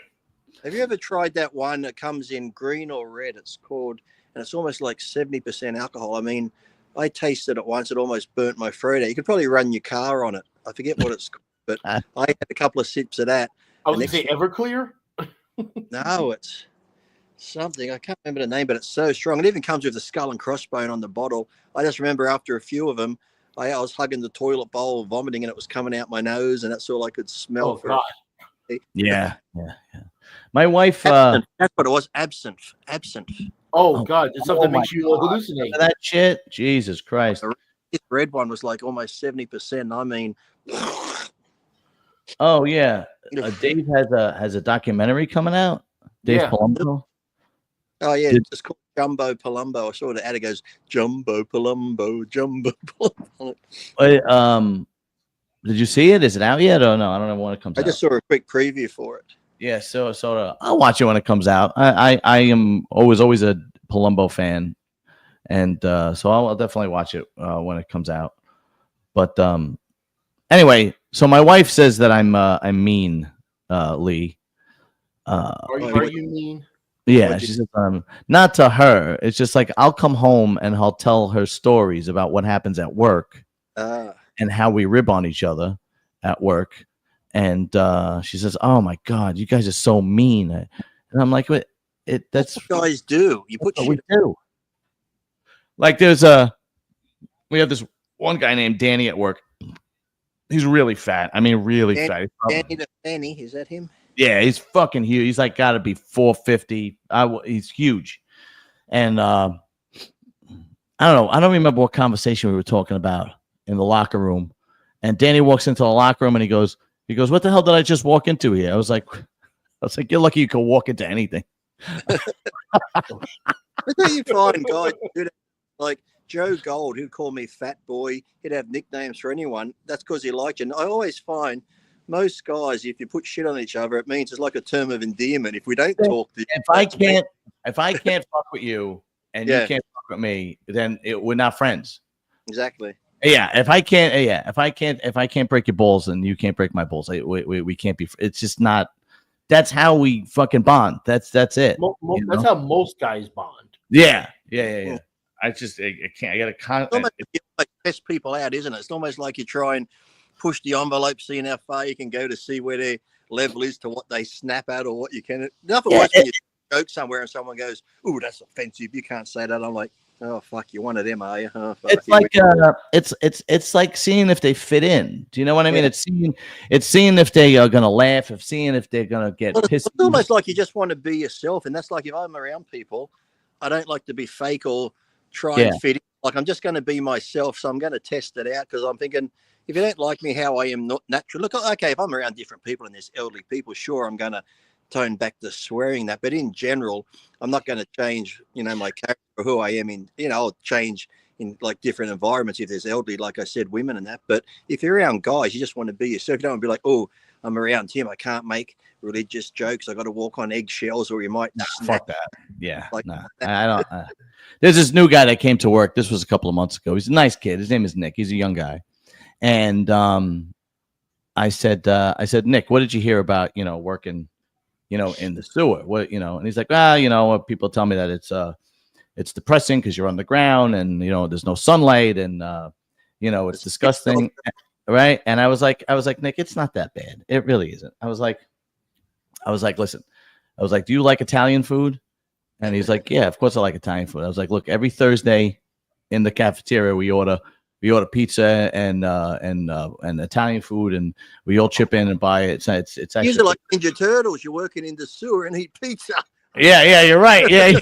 Have you ever tried that one that comes in green or red? It's called, and it's almost like 70% alcohol. I mean, I tasted it once. It almost burnt my throat out. You could probably run your car on it. I forget what it's called, but I had a couple of sips of that. I was going to say Everclear? No, it's something. I can't remember the name, but it's so strong. It even comes with the skull and crossbone on the bottle. I just remember after a few of them, I was hugging the toilet bowl, vomiting, and it was coming out my nose, and that's all I could smell. Oh, God. Yeah. My wife... That's what it was, absinthe. Oh, God. It's something that makes you hallucinate. That shit? Jesus Christ. This red one was like almost 70%. I mean... Oh, yeah. Dave has a documentary coming out. Dave Palumbo. Oh, yeah. It's called Jumbo Palumbo. I saw the ad. It goes, Jumbo Palumbo, Jumbo Palumbo. Did you see it? Is it out yet? Or no? I don't know when it comes out. I just saw a quick preview for it. Yeah, so I'll watch it when it comes out. I am always a Palumbo fan, and so I'll definitely watch it when it comes out. But anyway, so my wife says that I'm mean, Lee. Are you mean? Yeah, she says not to her. It's just like I'll come home and I'll tell her stories about what happens at work and how we rib on each other at work. And she says, "Oh my God, you guys are so mean." And I'm like, that's what guys do. You put we do. Like we have this one guy named Danny at work. He's really fat. I mean, really fat. Danny, is that him? Yeah, he's fucking huge. He's like got to be 450. He's huge. And I don't know. I don't remember what conversation we were talking about in the locker room. And Danny walks into the locker room and he goes, "What the hell did I just walk into here?" I was like, "You're lucky you can walk into anything." That's what you find, guys. Like Joe Gold, who'd call me fat boy. He'd have nicknames for anyone. That's because he liked you. And I always find most guys, if you put shit on each other, it means it's like a term of endearment. If we don't talk, if I can't fuck with you and you can't fuck with me, then we're not friends. Exactly. Yeah. If I can't break your balls and you can't break my balls, we can't be. It's just not. That's how we fucking bond. That's it. That's how most guys bond. Yeah. I can't. I gotta. It's like test people out, isn't it? It's almost like you try and push the envelope, seeing how far you can go to see where their level is to what they snap at or what you can. Nothing worse when you joke somewhere and someone goes, "Ooh, that's offensive. You can't say that." I'm like, "Oh fuck, you're one of them, are you?" Oh, it's like it's like seeing if they fit in. Do you know what I mean? It's seeing if they are gonna laugh, seeing if they're gonna get pissed. It's almost like you just want to be yourself, and that's like if I'm around people, I don't like to be fake or try and fit in. Like I'm just going to be myself, so I'm going to test it out because I'm thinking if you don't like me how I am, not natural. Look, okay, if I'm around different people and there's elderly people, sure, I'm going to tone back the swearing that, but in general, I'm not going to change, my character or who I am in. I'll change in like different environments if there's elderly, like I said, women and that. But if you're around guys, you just want to be yourself. You don't want to be like, oh, I'm around him, I can't make religious jokes. I got to walk on eggshells, or you might. Fuck that. Yeah, I don't. There's this new guy that came to work. This was a couple of months ago. He's a nice kid. His name is Nick. He's a young guy. And I said, Nick, what did you hear about, working, in the sewer? What, and he's like, people tell me that it's depressing because you're on the ground and, there's no sunlight and, it's disgusting. Right. And I was like, Nick, it's not that bad. It really isn't. I was like, listen, do you like Italian food? And he's like, yeah, of course I like Italian food. I was like, look, every Thursday in the cafeteria, we order pizza and Italian food, and we all chip in and buy it. It's actually usually like Ninja Turtles. You're working in the sewer and eat pizza. Yeah, you're right. Yeah,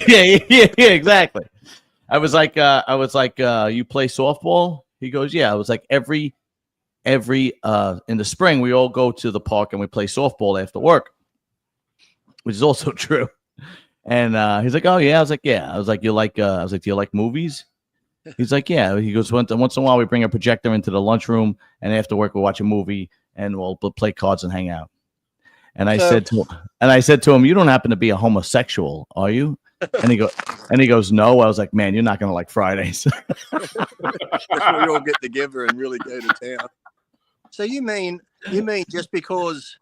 exactly. I was like, you play softball? He goes, yeah. I was like, every in the spring we all go to the park and we play softball after work, which is also true. And he's like, oh yeah. I was like, yeah. I was like, do you like movies? He's like, yeah. He goes, once in a while we bring a projector into the lunchroom, and after work we'll watch a movie and we'll play cards and hang out. And I said to him, you don't happen to be a homosexual, are you? And he goes, no. I was like, man, you're not gonna like Fridays. That's where we all get together and really go to town. So you mean just because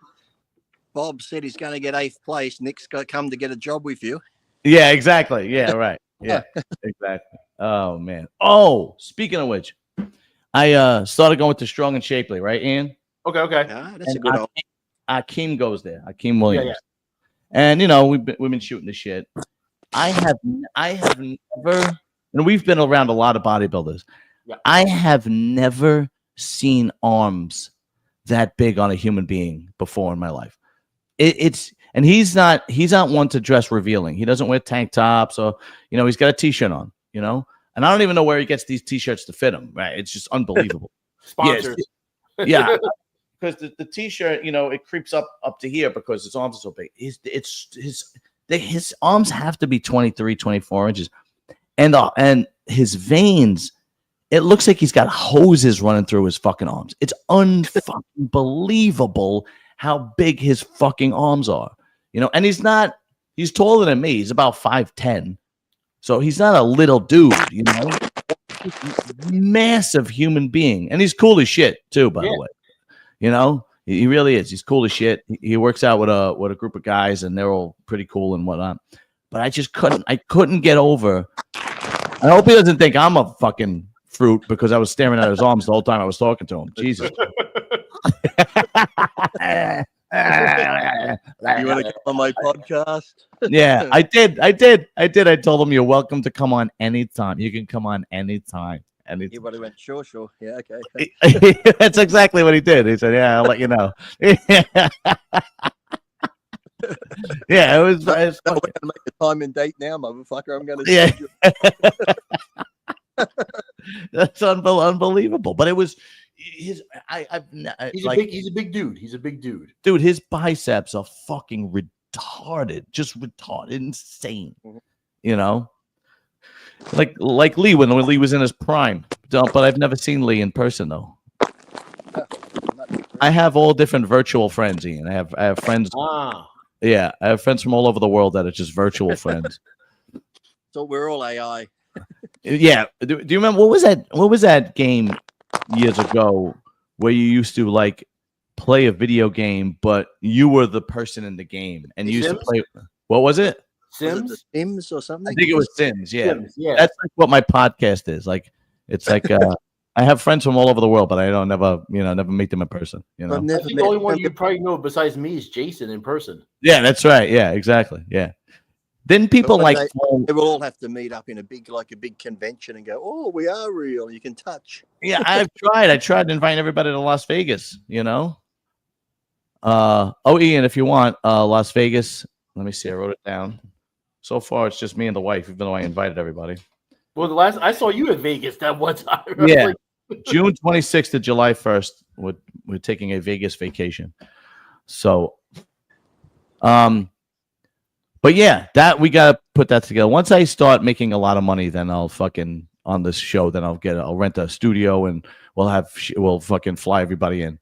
Bob said he's going to get 8th place, Nick's got to come to get a job with you? Yeah, exactly. Yeah, right. Yeah, exactly. Oh man. Oh, speaking of which, I started going to Strong and Shapely, right, Ian? Okay. That's a good. Akeem goes there. Akeem Williams. Yeah. And we've been shooting the shit. I have never, and we've been around a lot of bodybuilders. Yeah. I have never seen arms that big on a human being before in my life. And he's not one to dress revealing. He doesn't wear tank tops or, he's got a t-shirt on, and I don't even know where he gets these t-shirts to fit him. Right. It's just unbelievable. Sponsors. Yeah. Because the t-shirt, it creeps up to here because his arms are so big. His arms have to be 23, 24 inches. And his veins, it looks like he's got hoses running through his fucking arms. It's unbelievable how big his fucking arms are. And he's taller than me. He's about 5'10". So he's not a little dude, massive human being. And he's cool as shit too, by the way. He really is. He's cool as shit. He works out with a group of guys and they're all pretty cool and whatnot. But I just couldn't get over. I hope he doesn't think I'm a fucking fruit because I was staring at his arms the whole time I was talking to him. Jesus. You want to come on my podcast? Yeah, I did. I told him you're welcome to come on anytime. You can come on anytime. And he would have went, sure. Yeah, okay. That's exactly what he did. He said, yeah, I'll let you know. Yeah, it was We're going to make a time and date now, motherfucker. I'm going to yeah. That's unbelievable. But it was his. He's a big dude. He's a big dude. Dude, his biceps are fucking retarded. Just retarded, insane. You know, like Lee when Lee was in his prime. But I've never seen Lee in person though. I have all different virtual friends, Ian. I have friends. Yeah, I have friends from all over the world that are just virtual friends. So we're all AI. Yeah. Do you remember what was that game years ago where you used to like play a video game, but you were the person in the game and you used to play? What was it? Sims? Sims or something? I think it was Sims. Yeah. Sims, yeah. That's like what my podcast is. Like it's like I have friends from all over the world, but I don't never meet them in person. You know, I think the only one you probably know besides me is Jason in person. Yeah, that's right. Yeah, exactly. Yeah. Then people like they will all have to meet up in a big convention and go, oh, we are real. You can touch. Yeah, I tried to invite everybody to Las Vegas. You know. Ian, if you want Las Vegas, let me see. I wrote it down. So far, it's just me and the wife, even though I invited everybody. Well, the last I saw you in Vegas that one time. Yeah. June 26th to July 1st, we're taking a Vegas vacation. So, but yeah, that we gotta put that together. Once I start making a lot of money, then I'll fucking on this show. Then I'll rent a studio and we'll fucking fly everybody in.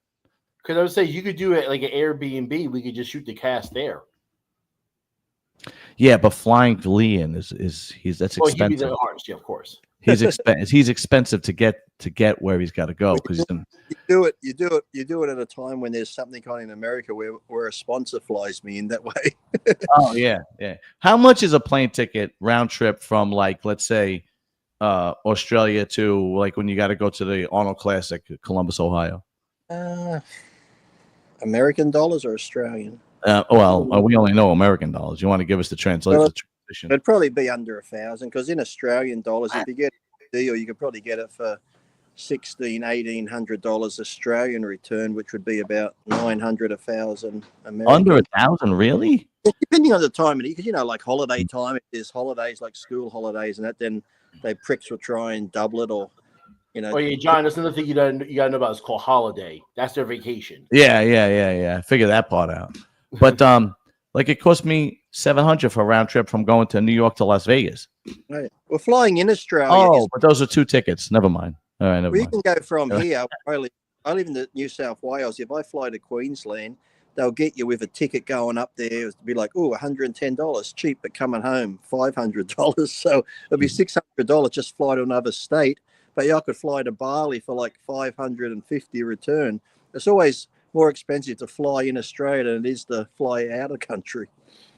Because I would say you could do it like an Airbnb. We could just shoot the cast there. Yeah, but flying Lee in that's expensive. He'd be the artist, yeah, of course. He's expensive to get where he's got to go because you do it at a time when there's something on in America where a sponsor flies me in that way. Oh yeah. How much is a plane ticket round trip from like let's say Australia to like when you got to go to the Arnold Classic, Columbus, Ohio? American dollars or Australian? We only know American dollars. You want to give us the translation? It'd probably be under 1,000 because in Australian dollars, if you get a deal, you could probably get it for $1,800 Australian return, which would be about 900, 1,000 American. Under 1,000, really? Depending on the time, because like holiday time, if there's holidays like school holidays and that, then they pricks will try and double it or. Oh yeah, John. That's another thing you gotta know about. It's called holiday. That's their vacation. Yeah. Figure that part out. But like it cost me $700 for a round trip from going to New York to Las Vegas. Right. We're flying in Australia. Oh, but those are 2 tickets. Never mind. All right, never mind. You can go from here. I live in New South Wales. If I fly to Queensland, they'll get you with a ticket going up there. It'll be like, $110, cheap, but coming home $500. So it'll be $600 just fly to another state. But yeah, I could fly to Bali for like $550 return. It's always more expensive to fly in Australia than it is to fly out of country.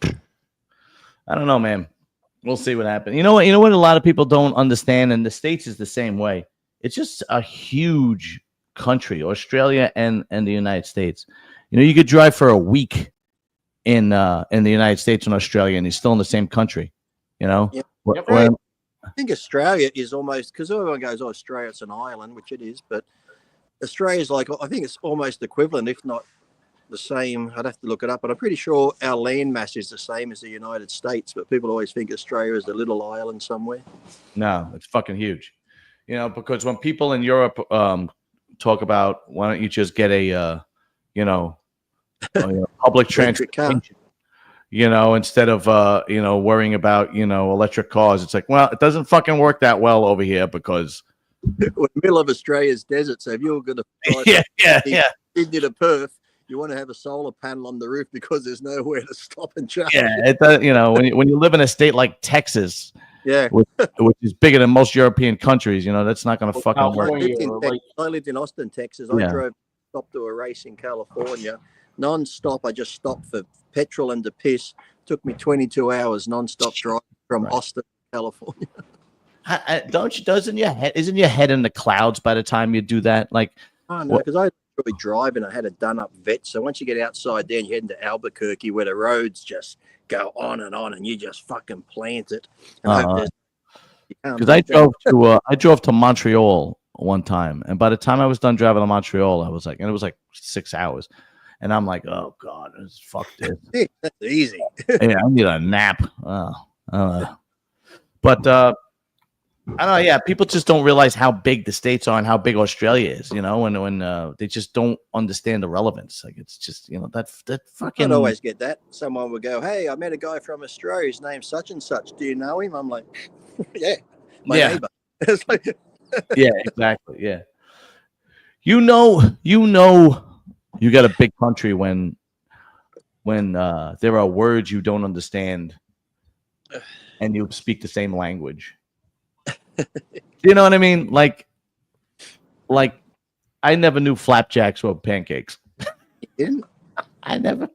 I don't know, man. We'll see what happens. You know what a lot of people don't understand, and the States is the same way. It's just a huge country, Australia and the United States. You know, you could drive for a week in the United States and Australia, and you're still in the same country. You know? Yep. I think Australia is almost, because everyone goes, Australia, it's an island, which it is, but Australia is like, I think it's almost equivalent, if not the same. I'd have to look it up, but I'm pretty sure our land mass is the same as the United States, but people always think Australia is a little island somewhere. No, it's fucking huge. You know, because when people in Europe talk about why don't you just get a public transportation, instead of worrying about electric cars, it's like, well, it doesn't fucking work that well over here because we're in the middle of Australia's desert. So if you're going to Sydney to Perth, you want to have a solar panel on the roof because there's nowhere to stop and charge. Yeah, it does. When you live in a state like Texas, which is bigger than most European countries, that's not going to fucking work. I lived in Austin, Texas. I drove up to a race in California, non-stop. I just stopped for petrol and to piss. Took me 22 hours non-stop driving from Austin, California. Isn't your head in the clouds by the time you do that? Like, oh no, because I really drive and I had a done-up vet. So once you get outside there and you head into Albuquerque, where the roads just go on and you just fucking plant it. And Because I drove to Montreal one time, and by the time I was done driving to Montreal, I was like, and it was like 6 hours, and I'm like, oh god, fuck this. That's easy. Yeah, I need a nap. But I don't know. Yeah, people just don't realize how big the states are and how big Australia is. You know, when they just don't understand the relevance. Like it's just that fucking. I'd always get that. Someone would go, "Hey, I met a guy from Australia. His name's such and such. Do you know him?" I'm like, "Yeah, my neighbor." It's like, yeah, exactly. Yeah, you got a big country when there are words you don't understand, and you speak the same language. You know what I mean? Like I never knew flapjacks were pancakes. I never.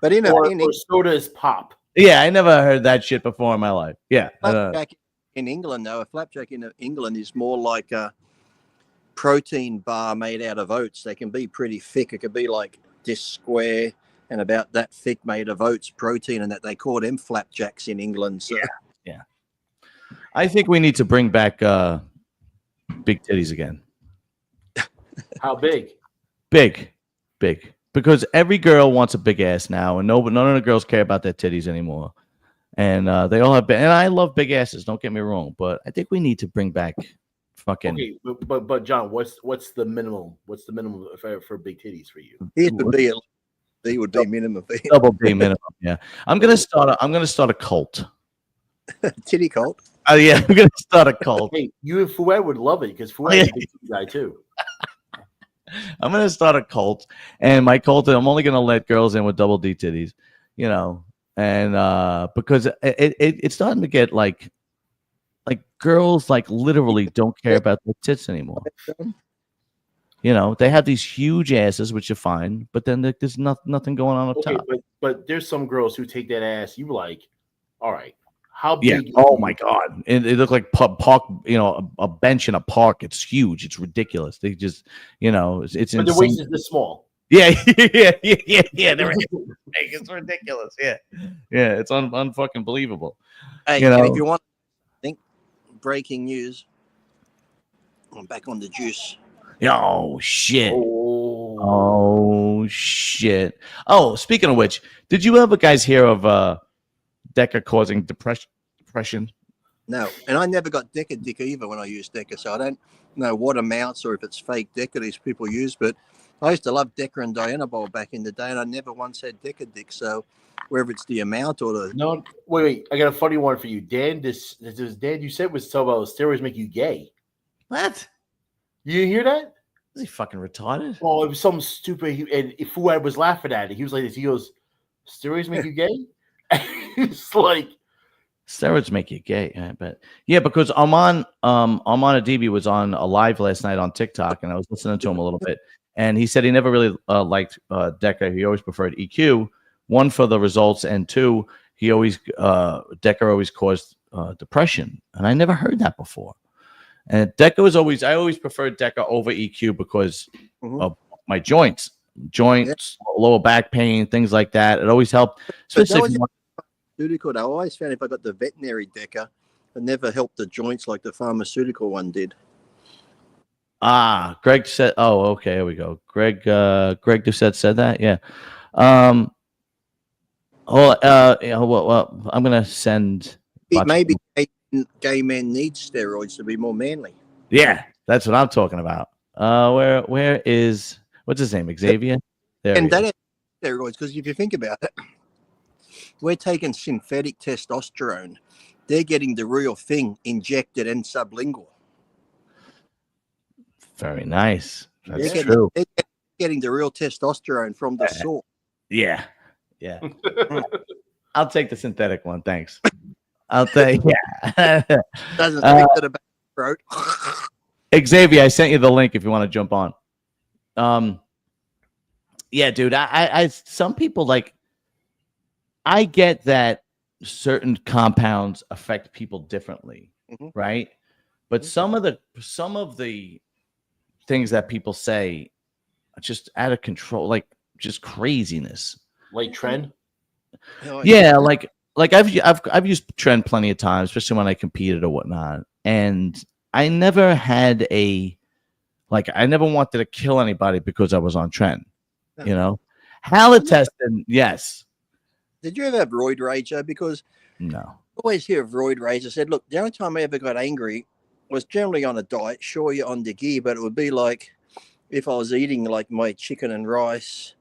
But or soda is pop. Yeah, I never heard that shit before in my life. Yeah. Flapjack in England, though, a flapjack in England is more like a protein bar made out of oats. They can be pretty thick. It could be like this square and about that thick, made of oats protein, and that they call them flapjacks in England. So. Yeah. I think we need to bring back big titties again. How big? Big. Because every girl wants a big ass now, and none of the girls care about their titties anymore. And they all have and I love big asses. Don't get me wrong, but I think we need to bring back fucking. Okay, but John, what's the minimum? What's the minimum for big titties for you? It would be D would be minimum. Double D minimum. Yeah, I'm gonna start a cult. Titty cult. Oh yeah, I'm gonna start a cult. Hey, you and Fouad would love it because Fouad is a big guy too. I'm gonna start a cult, and my cult, I'm only gonna let girls in with double D titties, and because it's starting to get like girls like literally don't care about their tits anymore. They have these huge asses, which are fine, but then there's nothing going on up top. But there's some girls who take that ass. You like, all right. How big? Yeah. Oh my god! It looked like park. A bench in a park. It's huge. It's ridiculous. They just, it's. But the waist is this small. Yeah. It's ridiculous. Yeah. It's unfucking believable. Hey, and if you want, think breaking news. I'm back on the juice. Oh shit! Oh shit! Oh, speaking of which, did you ever guys hear of Deca causing depression? No, and I never got Deca dick either when I used Deca, so I don't know what amounts or if it's fake Deca these people use. But I used to love Deca and Dianabol back in the day, and I never once had Deca dick. So whether it's the amount or the wait, I got a funny one for you, Dan. This Dan you said was talking about steroids make you gay. What? You didn't hear that? Is he fucking retarded? Well, it was some stupid. And Fouad was laughing at it. He was like this. He goes, "Steroids make you gay." It's like steroids make you gay, I bet. Yeah, because Arman Adibi was on a live last night on TikTok, and I was listening to him a little bit, and he said he never really liked Deca. He always preferred EQ. One, for the results, and two, Deca always caused depression, and I never heard that before. And Deca was I always preferred Deca over EQ because of my joints, lower back pain, things like that. It always helped, especially. Pharmaceutical. I always found if I got the veterinary Deca, it never helped the joints like the pharmaceutical one did. Greg said. Oh, okay. Here we go. Greg Doucette said that. Yeah. Well, I'm gonna send. Maybe gay men need steroids to be more manly. Yeah, that's what I'm talking about. Where is what's his name? Xavier. There. And that steroids, because if you think about it. We're taking synthetic testosterone. They're getting the real thing injected and sublingual. Very nice. That's true. They're getting the real testosterone from the source. Yeah. I'll take the synthetic one. Thanks. I'll take. Yeah. Doesn't stick to the back throat. Xavier, I sent you the link if you want to jump on. Yeah, dude. I some people like. I get that certain compounds affect people differently, right? But some of the things that people say are just out of control, like just craziness. Like trend? Yeah, like like I've used Tren plenty of times, especially when I competed or whatnot, and I never had I never wanted to kill anybody because I was on Tren. You know, halotestin, yes. Did you ever have roid rage though? Because no, I always hear of roid rage. I said, look, the only time I ever got angry was generally on a diet. Sure, you're on the gear, but it would be like if I was eating like my chicken and rice,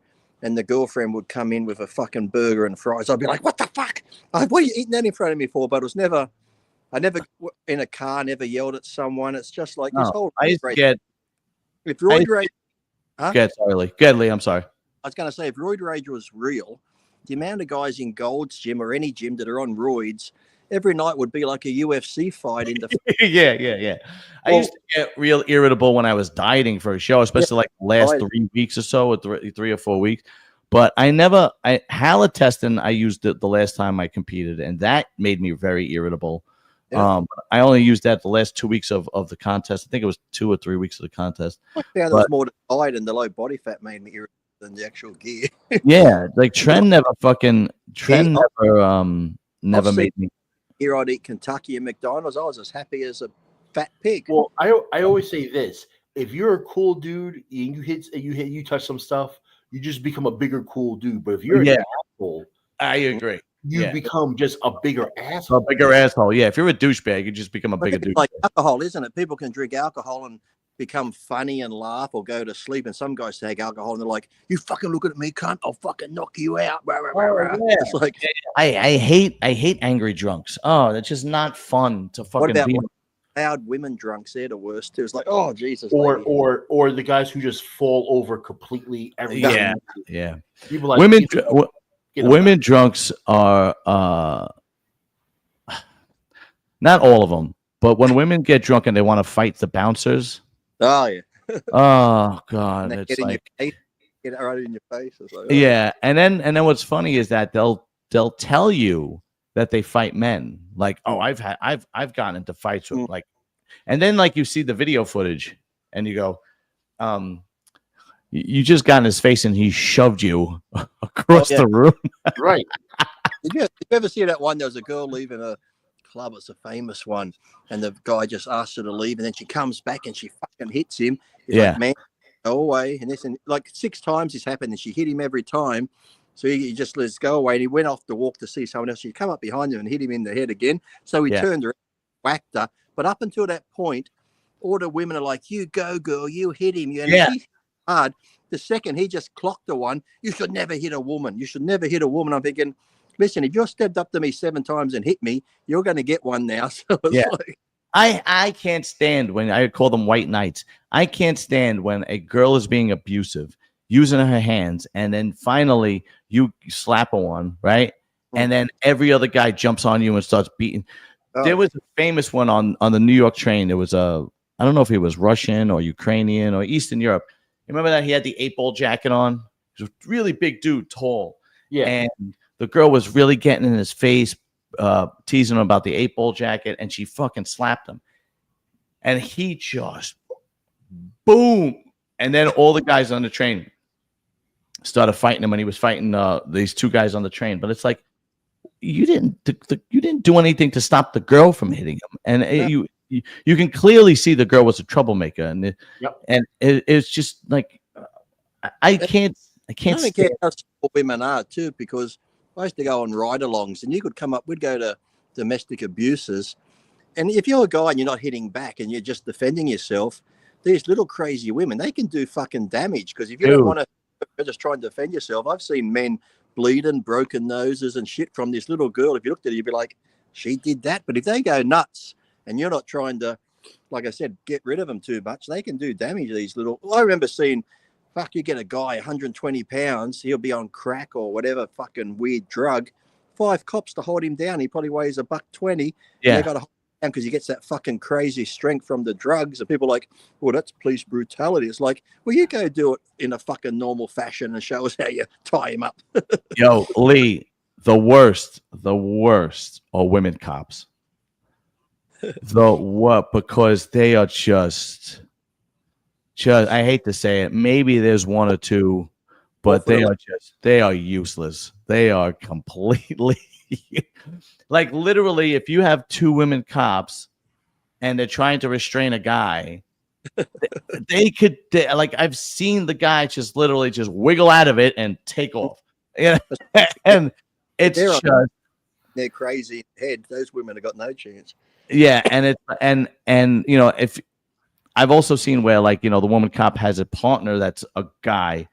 and the girlfriend would come in with a fucking burger and fries. I'd be like, what the fuck? What are you eating that in front of me for? But it was never, I never in a car, never yelled at someone. It's just like this whole. I used to get. If roid rage. Huh? Get Lee, I'm sorry. I was going to say, if roid rage was real, the amount of guys in Gold's gym or any gym that are on roids, every night would be like a UFC fight in the. yeah. I used to get real irritable when I was dieting for a show, especially like the last 3 weeks or so, or 3 or 4 weeks. But halotestin I used it the last time I competed, and that made me very irritable. Yeah. I only used that the last 2 weeks of the contest. I think it was 2 or 3 weeks of the contest. I found it was more the diet and the low body fat made me irritable than the actual gear. Yeah, like Tren never made me. Here I'd eat Kentucky and McDonald's. I was as happy as a fat pig. Well, I always say this: if you're a cool dude and you touch some stuff, you just become a bigger cool dude. But if you're an asshole, I agree. You become just a bigger asshole. A bigger asshole. Yeah, if you're a douchebag, you just become a bigger douchebag. Like alcohol, isn't it? People can drink alcohol and become funny and laugh or go to sleep, and some guys take alcohol and they're like, "You fucking look at me, cunt! I'll fucking knock you out." It's like I hate angry drunks. Oh, that's just not fun to fucking be. Loud women drunks, they're the worst too. It's like, oh Jesus. Or the guys who just fall over completely every time. Yeah. People like women drunks are not all of them, but when women get drunk and they want to fight the bouncers. Oh yeah. Oh God, it's like get it right in your face. It's like, yeah, and then what's funny is that they'll tell you that they fight men. Like, oh, I've gotten into fights with like, and then like you see the video footage and you go, you just got in his face and he shoved you across the room. Right. Did you ever see that one? There was a girl leaving a club. It's a famous one, and the guy just asked her to leave, and then she comes back and she fucking hits him. He's like, man, go away. And this, and like 6 times this happened, and she hit him every time. So he just lets go away, and he went off to walk to see someone else. She come up behind him and hit him in the head again. So he turned around, whacked her. But up until that point, all the women are like, "You go, girl, you hit him." And she's hard. The second he just clocked the one, you should never hit a woman. You should never hit a woman. I'm thinking, listen, if you're stepped up to me 7 times and hit me, you're going to get one now. So it's like, I can't stand when I call them white knights. I can't stand when a girl is being abusive, using her hands, and then finally you slap her one, right? And then every other guy jumps on you and starts beating. There was a famous one on the New York train. There was I don't know if he was Russian or Ukrainian or Eastern Europe. You remember that? He had the 8-ball jacket on. He was a really big dude, tall. Yeah. And the girl was really getting in his face, teasing him about the 8-ball jacket, and she fucking slapped him. And he just boom. And then all the guys on the train started fighting him, and he was fighting these 2 guys on the train. But it's like, you didn't do anything to stop the girl from hitting him. And you can clearly see the girl was a troublemaker, and it's just like I can't. I can't care how small women are too, because I used to go on ride-alongs, and you could come up. We'd go to domestic abuses, and if you're a guy and you're not hitting back and you're just defending yourself, these little crazy women, they can do fucking damage. Because if you don't want to just try and defend yourself, I've seen men bleeding, broken noses, and shit from this little girl. If you looked at her, you'd be like, she did that. But if they go nuts and you're not trying to, like I said, get rid of them too much, they can do damage to these little. I remember seeing, fuck, you get a guy 120 pounds, he'll be on crack or whatever fucking weird drug. 5 cops to hold him down. He probably weighs $120. Yeah, they got to hold him down because he gets that fucking crazy strength from the drugs. And people are like, well, that's police brutality. It's like, well, you go do it in a fucking normal fashion and show us how you tie him up. Yo, Lee, the worst are women cops. Because they are just I hate to say it, maybe there's 1 or 2, but they are useless. They are completely Like literally, if you have two women cops and they're trying to restrain a guy, like I've seen the guy just literally just wiggle out of it and take off. Yeah, and it's they're crazy in the head. Those women have got no chance. Yeah, and it's and you know, if I've also seen where like, you know, the woman cop has a partner that's a guy,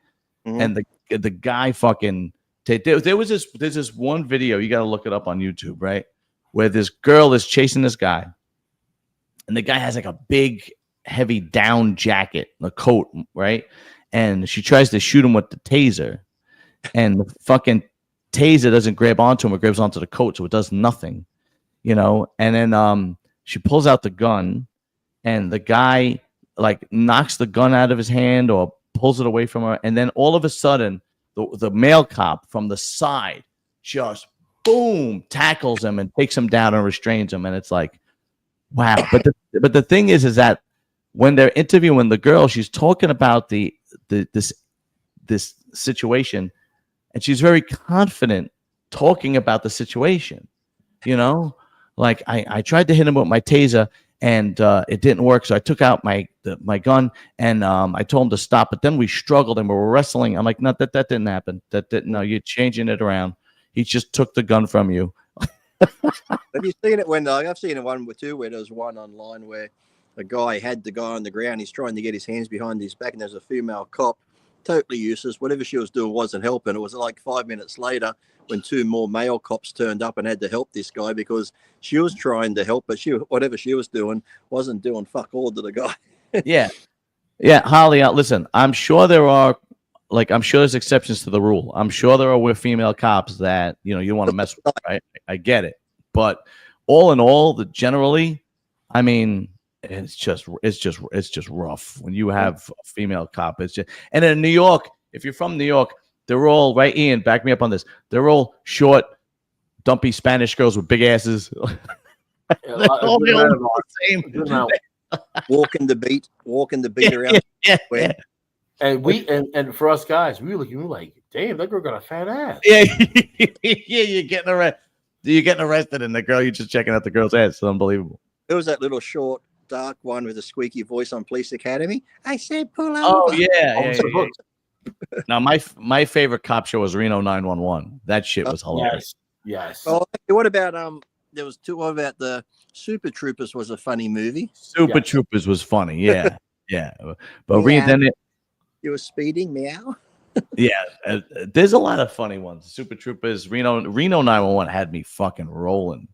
and the guy fucking there's this one video, you got to look it up on YouTube, right, where this girl is chasing this guy, and the guy has like a big heavy down jacket, a coat, right, and she tries to shoot him with the taser, and the fucking taser doesn't grab onto him, it grabs onto the coat, so it does nothing, you know, and then she pulls out the gun, and the guy like knocks the gun out of his hand or pulls it away from her, and then all of a sudden the male cop from the side just boom tackles him and takes him down and restrains him, and it's like, wow. But the thing is that when they're interviewing the girl, she's talking about this situation, and she's very confident talking about the situation, you know, like I tried to hit him with my taser and it didn't work, so I took out my gun and I told him to stop, but then we struggled and we were wrestling. I'm like, no, that didn't happen. No, you're changing it around. He just took the gun from you. Have you seen it when I've seen it one or two where there was one online where a guy had the guy on the ground, he's trying to get his hands behind his back, and there's a female cop, totally useless. Whatever she was doing wasn't helping. It was like 5 minutes later when two more male cops turned up and had to help this guy because she was trying to help, but whatever she was doing wasn't doing fuck all to the guy. Yeah, Holly, listen, I'm sure there's exceptions to the rule. I'm sure there are female cops that, you know, you want to mess with, right? I get it, but all in all, generally, I mean, it's just rough when you have a female cop. It's just, and in New York, if you're from New York, they're all right. Ian, back me up on this. They're all short, dumpy Spanish girls with big asses. They're all the same. Walking the beat around. Yeah. And for us guys, we were like, damn, that girl got a fat ass. Yeah, you're getting arrested. You're getting arrested, and the girl, you're just checking out the girl's ass. It's unbelievable. There was that little short, dark one with a squeaky voice on Police Academy. I said, pull over. Oh yeah. Now my favorite cop show was Reno 911. That shit was hilarious. Yes. Oh, what about there was two. What about the Super Troopers? Was a funny movie. Super Troopers was funny. Yeah. But then you were speeding, meow. Yeah, there's a lot of funny ones. Super Troopers, Reno 911 had me fucking rolling.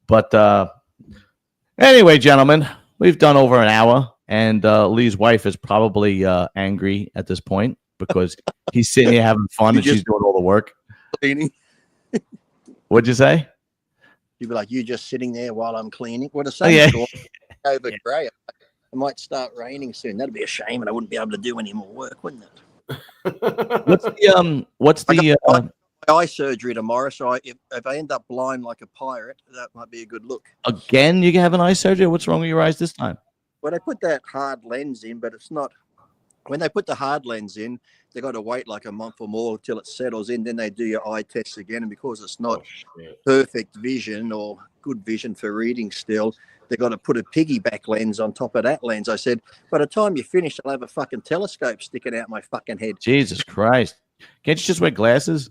But anyway, gentlemen, we've done over an hour, and Lee's wife is probably angry at this point because he's sitting here having fun and she's doing all the work. Cleaning. What'd you say? You'd be like, you just sitting there while I'm cleaning. What a shame. Over grey. It might start raining soon. That'd be a shame, and I wouldn't be able to do any more work, wouldn't it? What's the eye surgery tomorrow? So if I end up blind like a pirate, that might be a good look. Again, you can have an eye surgery. What's wrong with your eyes this time? Well, they put that hard lens in, but it's not. When they put the hard lens in, they got to wait like a month or more till it settles in. Then they do your eye tests again, and because it's not perfect vision or good vision for reading still, they got to put a piggyback lens on top of that lens. I said, by the time you finish, I'll have a fucking telescope sticking out my fucking head. Jesus Christ. Can't you just wear glasses?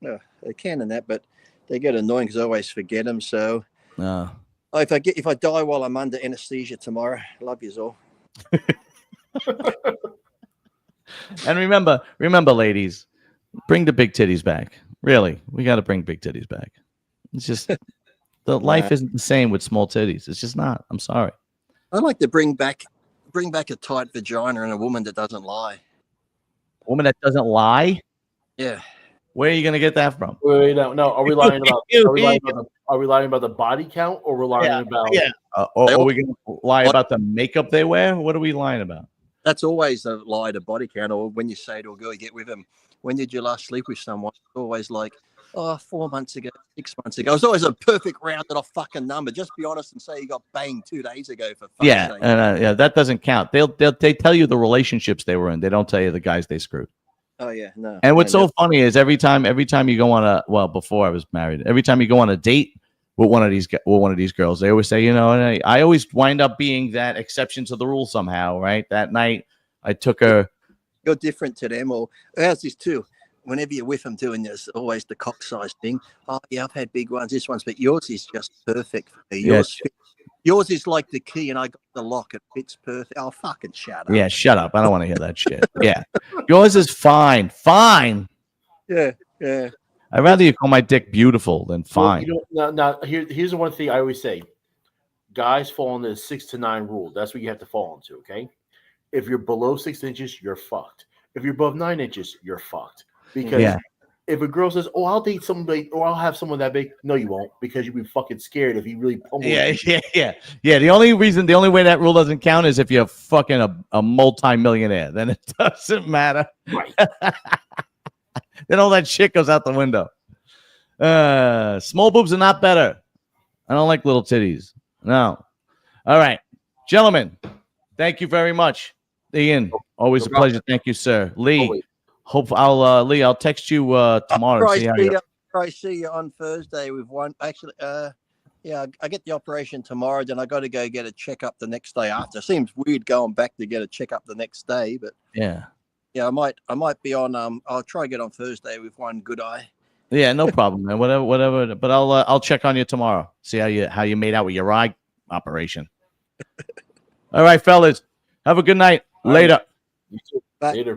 No, they can and that, but they get annoying because I always forget them. So if I die while I'm under anesthesia tomorrow, love yous all. And remember, ladies, bring the big titties back. Really, we got to bring big titties back. It's just the life isn't the same with small titties. It's just not. I'm sorry. I'd like to bring back a tight vagina and a woman that doesn't lie. A woman that doesn't lie? Yeah. Where are you gonna get that from? Wait, no. Are we lying about? Are we lying about the body count, or we're lying about? Yeah. Or are we gonna lie about the makeup they wear? What are we lying about? That's always a lie to body count. Or when you say to a girl, you get with him, when did you last sleep with someone? It's always like, 4 months ago, 6 months ago. It's always a perfect rounded off fucking number. Just be honest and say you got banged 2 days ago for fuck's sake. And that doesn't count. They tell you the relationships they were in. They don't tell you the guys they screwed. Oh yeah, no. And what's so funny is every time you go on before I was married, every time you go on a date with one of these girls, they always say, you know, and I always wind up being that exception to the rule somehow, right? That night I took her. You're different to them, or ours is too. Whenever you're with them doing this, always the cock size thing. Oh yeah, I've had big ones, this one's, but yours is just perfect for me. Yours is like the key, and I got the lock. It fits perfect. Oh, fucking shut up. Yeah, shut up. I don't want to hear that shit. Yeah, yours is fine. Fine. Yeah. I'd rather you call my dick beautiful than fine. Well, you know, now here's the one thing I always say: guys fall into the 6 to 9 rule. That's what you have to fall into. Okay, if you're below 6 inches, you're fucked. If you're above 9 inches, you're fucked. Because if a girl says, "Oh, I'll date somebody or I'll have someone that big," no, you won't, because you'll be fucking scared if he really pummels you. Yeah. The only way that rule doesn't count is if you're fucking a multi-millionaire. Then it doesn't matter. Right. Then all that shit goes out the window. Small boobs are not better. I don't like little titties. No. All right, gentlemen. Thank you very much, Ian. Always a pleasure. Thank you, sir. Lee. Always. Lee, I'll text you tomorrow. I see you on Thursday with one. Actually, yeah, I get the operation tomorrow. Then I got to go get a checkup the next day after. Seems weird going back to get a checkup the next day, but yeah, I might be on. I'll try to get on Thursday with one good eye. Yeah, no problem, man. Whatever. But I'll check on you tomorrow. See how you made out with your eye operation. All right, fellas. Have a good night. Later. You too. Later.